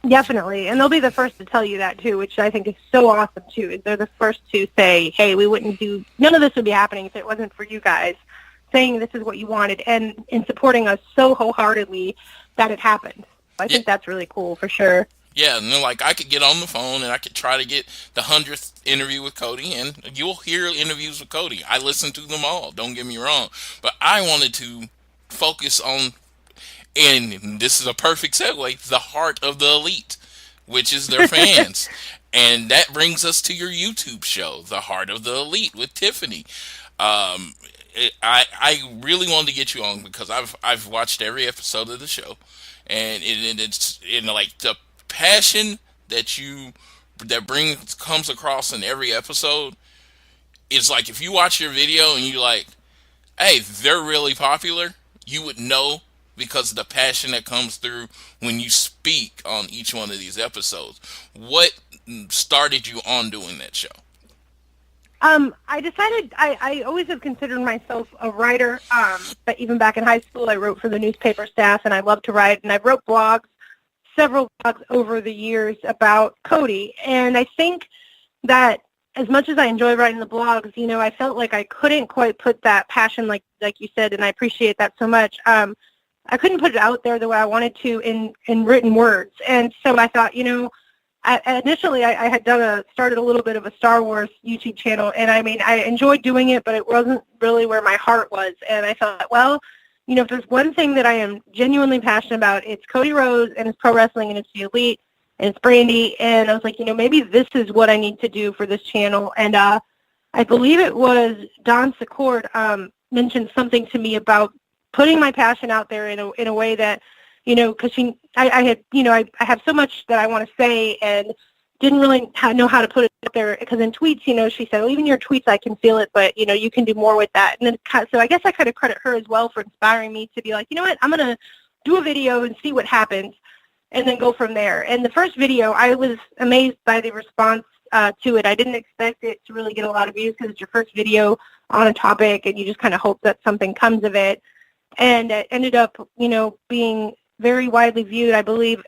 Definitely, and they'll be the first to tell you that too, which I think is so awesome too. They're the first to say, hey, none of this would be happening if it wasn't for you guys saying this is what you wanted, and in supporting us so wholeheartedly that it happened. I think that's really cool for sure. Yeah, and then, like, I could get on the phone and I could try to get the 100th interview with Cody, and you'll hear interviews with Cody. I listen to them all, don't get me wrong. But I wanted to focus on, and this is a perfect segue, the heart of the elite, which is their fans. And that brings us to your YouTube show, The Heart of the Elite with Tiffany. I really wanted to get you on because I've watched every episode of the show, and it's like the passion that comes across in every episode. It's like, if you watch your video and you like, hey, they're really popular, you would know, because of the passion that comes through when you speak on each one of these episodes. What started you on doing that show? I decided I always have considered myself a writer, but even back in high school I wrote for the newspaper staff, and I love to write, and I wrote several blogs over the years about Cody, and I think that as much as I enjoy writing the blogs, I felt like I couldn't quite put that passion, like you said, and I appreciate that so much. I couldn't put it out there the way I wanted to in written words, and so I thought, initially I had started a little bit of a Star Wars YouTube channel, and I enjoyed doing it, but it wasn't really where my heart was, and I thought, well, if there's one thing that I am genuinely passionate about, it's Cody Rhodes, and it's pro wrestling, and it's the elite, and it's Brandy, and I was like, maybe this is what I need to do for this channel, and I believe it was Don Secord mentioned something to me about putting my passion out there in a way that, because I have so much that I want to say, and didn't really know how to put it out there, because in tweets, she said, well, even your tweets, I can feel it, but, you can do more with that. And then, so I guess I kind of credit her as well for inspiring me to be like, what, I'm going to do a video and see what happens, and then go from there. And the first video, I was amazed by the response to it. I didn't expect it to really get a lot of views, because it's your first video on a topic, and you just kind of hope that something comes of it. And it ended up, being very widely viewed. I believe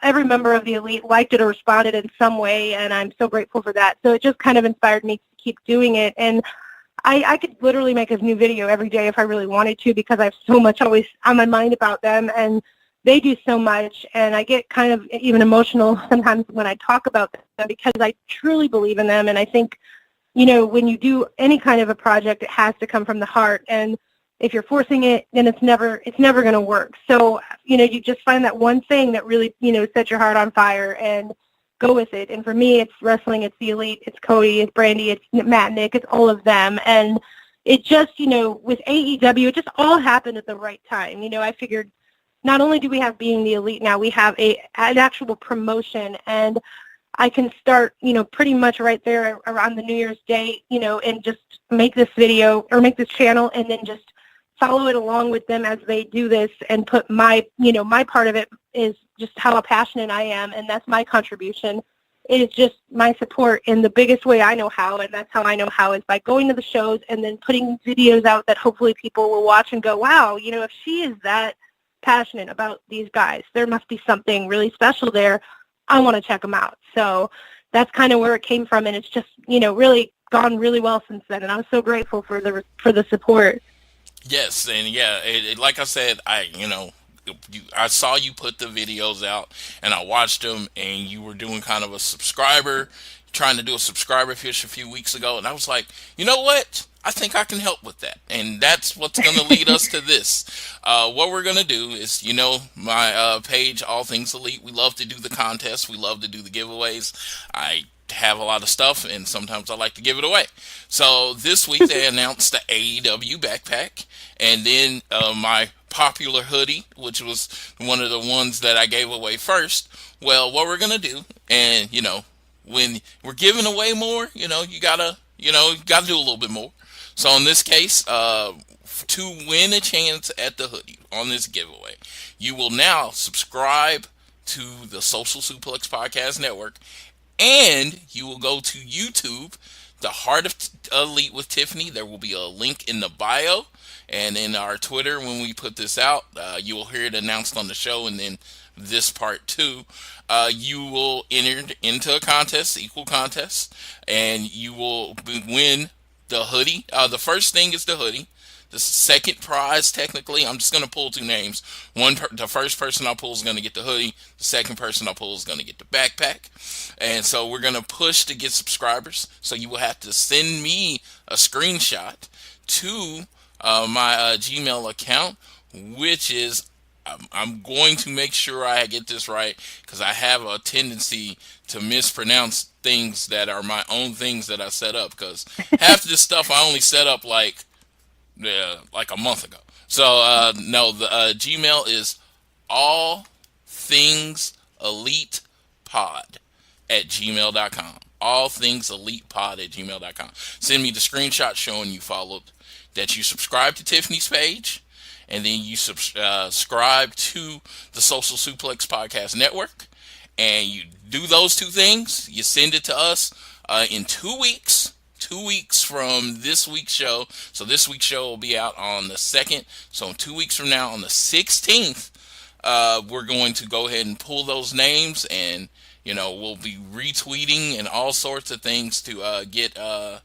every member of the elite liked it or responded in some way, and I'm so grateful for that. So it just kind of inspired me to keep doing it. And I could literally make a new video every day if I really wanted to, because I have so much always on my mind about them, and they do so much. And I get kind of even emotional sometimes when I talk about them, because I truly believe in them. And I think, when you do any kind of a project, it has to come from the heart. And if you're forcing it, then it's never going to work. So, you just find that one thing that really, sets your heart on fire and go with it. And for me, it's wrestling, it's the Elite, it's Cody, it's Brandy, it's Matt, Nick, it's all of them. And it just, with AEW, it just all happened at the right time. I figured not only do we have Being the Elite now, we have an actual promotion, and I can start, pretty much right there around the New Year's Day, and just make this video or make this channel and then just follow it along with them as they do this and put my part of it is just how passionate I am, and that's my contribution. It is just my support in the biggest way I know how, and that's how I know how is by going to the shows and then putting videos out that hopefully people will watch and go, wow, if she is that passionate about these guys, there must be something really special there. I want to check them out. So that's kind of where it came from, and it's just, really gone really well since then, and I'm so grateful for the support. Yes, and yeah, like I said, I saw you put the videos out, and I watched them, and you were doing kind of trying to do a subscriber push a few weeks ago, and I was like, you know what? I think I can help with that, and that's what's going to lead us to this. What we're going to do is, my page, All Things Elite, we love to do the contests, we love to do the giveaways. I have a lot of stuff, and sometimes I like to give it away. So this week they announced the AEW backpack, and then my popular hoodie, which was one of the ones that I gave away first. Well, what we're gonna do, and when we're giving away more, you gotta do a little bit more. So in this case, to win a chance at the hoodie on this giveaway, you will now subscribe to the Social Suplex Podcast Network, and you will go to YouTube, The Heart of Elite with Tiffany. There will be a link in the bio, and in our Twitter when we put this out, you will hear it announced on the show, and then this part too. You will enter into a contest, equal contest, and you will win the hoodie. The first thing is the hoodie. The second prize, technically, I'm just going to pull two names. The first person I pull is going to get the hoodie. The second person I pull is going to get the backpack. And so we're going to push to get subscribers. So you will have to send me a screenshot to my Gmail account, which is, I'm going to make sure I get this right, because I have a tendency to mispronounce things that are my own things that I set up, because half of this stuff I only set up like a month ago. So no, the Gmail is allthingselitepod@gmail.com. allthingselitepod@gmail.com. Send me the screenshot showing you followed, that you subscribe to Tiffany's page, and then you subscribe to the Social Suplex Podcast Network, and you do those two things. You send it to us in 2 weeks. 2 weeks from this week's show. So this week's show will be out on the 2nd. So 2 weeks from now, on the 16th, we're going to go ahead and pull those names, and we'll be retweeting and all sorts of things to get the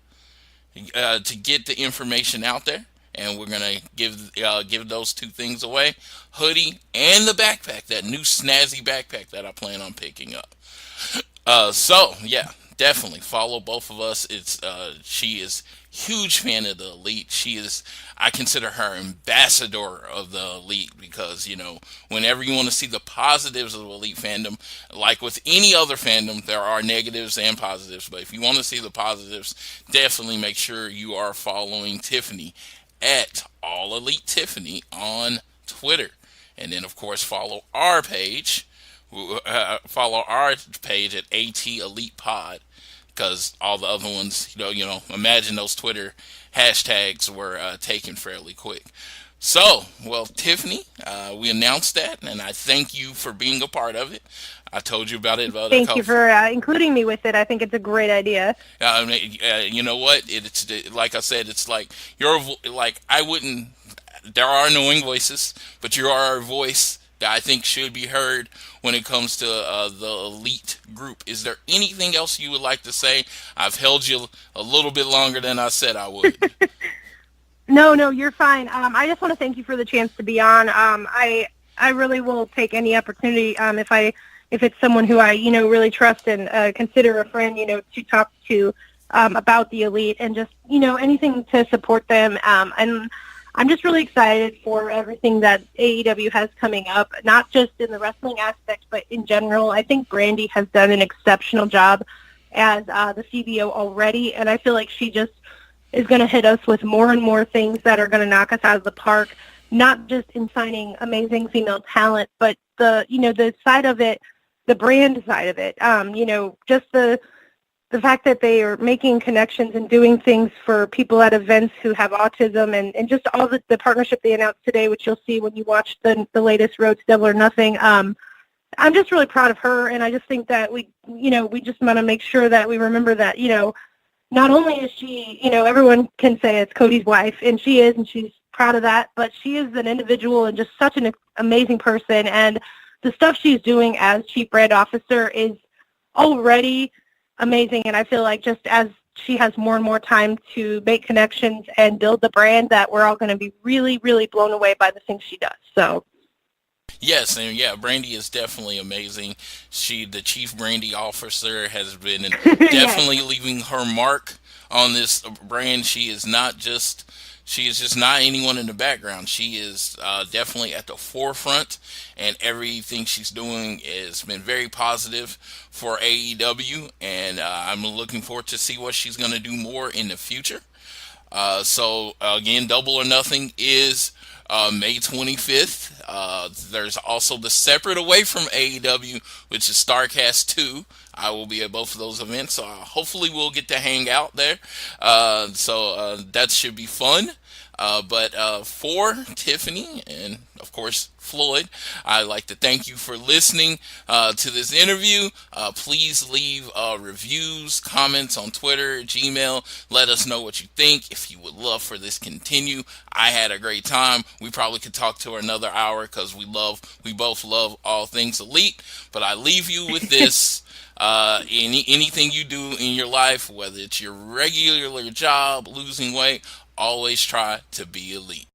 information out there. And we're gonna give those two things away: hoodie and the backpack, that new snazzy backpack that I plan on picking up. So yeah, definitely follow both of us. She is huge fan of the Elite. I consider her ambassador of the Elite, because whenever you want to see the positives of Elite fandom, like with any other fandom, there are negatives and positives. But if you want to see the positives, definitely make sure you are following Tiffany at All Elite Tiffany on Twitter, and then of course follow our page. Follow our page at AT Elite Pod, because all the other ones, imagine those Twitter hashtags were taken fairly quick. So, well, Tiffany, we announced that, and I thank you for being a part of it. I told you about it. Thank you for including me with it. I think it's a great idea. You know what? It's like I said. It's like there are annoying voices, but you are a voice that I think should be heard when it comes to the Elite group. Is there anything else you would like to say? I've held you a little bit longer than I said I would. No, you're fine. I just want to thank you for the chance to be on. I really will take any opportunity if it's someone who I really trust and consider a friend, to talk to about the Elite, and just anything to support them. And I'm just really excited for everything that AEW has coming up, not just in the wrestling aspect, but in general. I think Brandy has done an exceptional job as the CBO already, and I feel like she just is going to hit us with more and more things that are going to knock us out of the park, not just in signing amazing female talent, but the side of it, the brand side of it, just the fact that they are making connections and doing things for people at events who have autism, and just all the partnership they announced today, which you'll see when you watch the latest Road to Double or Nothing. I'm just really proud of her, and I just think that we just want to make sure that we remember that, not only is she, everyone can say it's Cody's wife, and she is, and she's proud of that, but she is an individual and just such an amazing person, and the stuff she's doing as Chief Brand Officer is already amazing, and I feel like just as she has more and more time to make connections and build the brand, that we're all going to be really, really blown away by the things she does. So. Yes, and yeah, Brandy is definitely amazing. The Chief Brandy Officer has been definitely leaving her mark on this brand. She is just not anyone in the background. She is definitely at the forefront, and everything she's doing has been very positive for AEW, and I'm looking forward to see what she's going to do more in the future. So again, Double or Nothing is May 25th. There's also the separate away from AEW, which is StarCast 2. I will be at both of those events, so hopefully we'll get to hang out there. So that should be fun. But for Tiffany and, of course, Floyd, I'd like to thank you for listening to this interview. Please leave reviews, comments on Twitter, Gmail. Let us know what you think. If you would love for this to continue, I had a great time. We probably could talk to her another hour because we both love all things elite. But I leave you with this. Anything you do in your life, whether it's your regular job, losing weight, always try to be elite.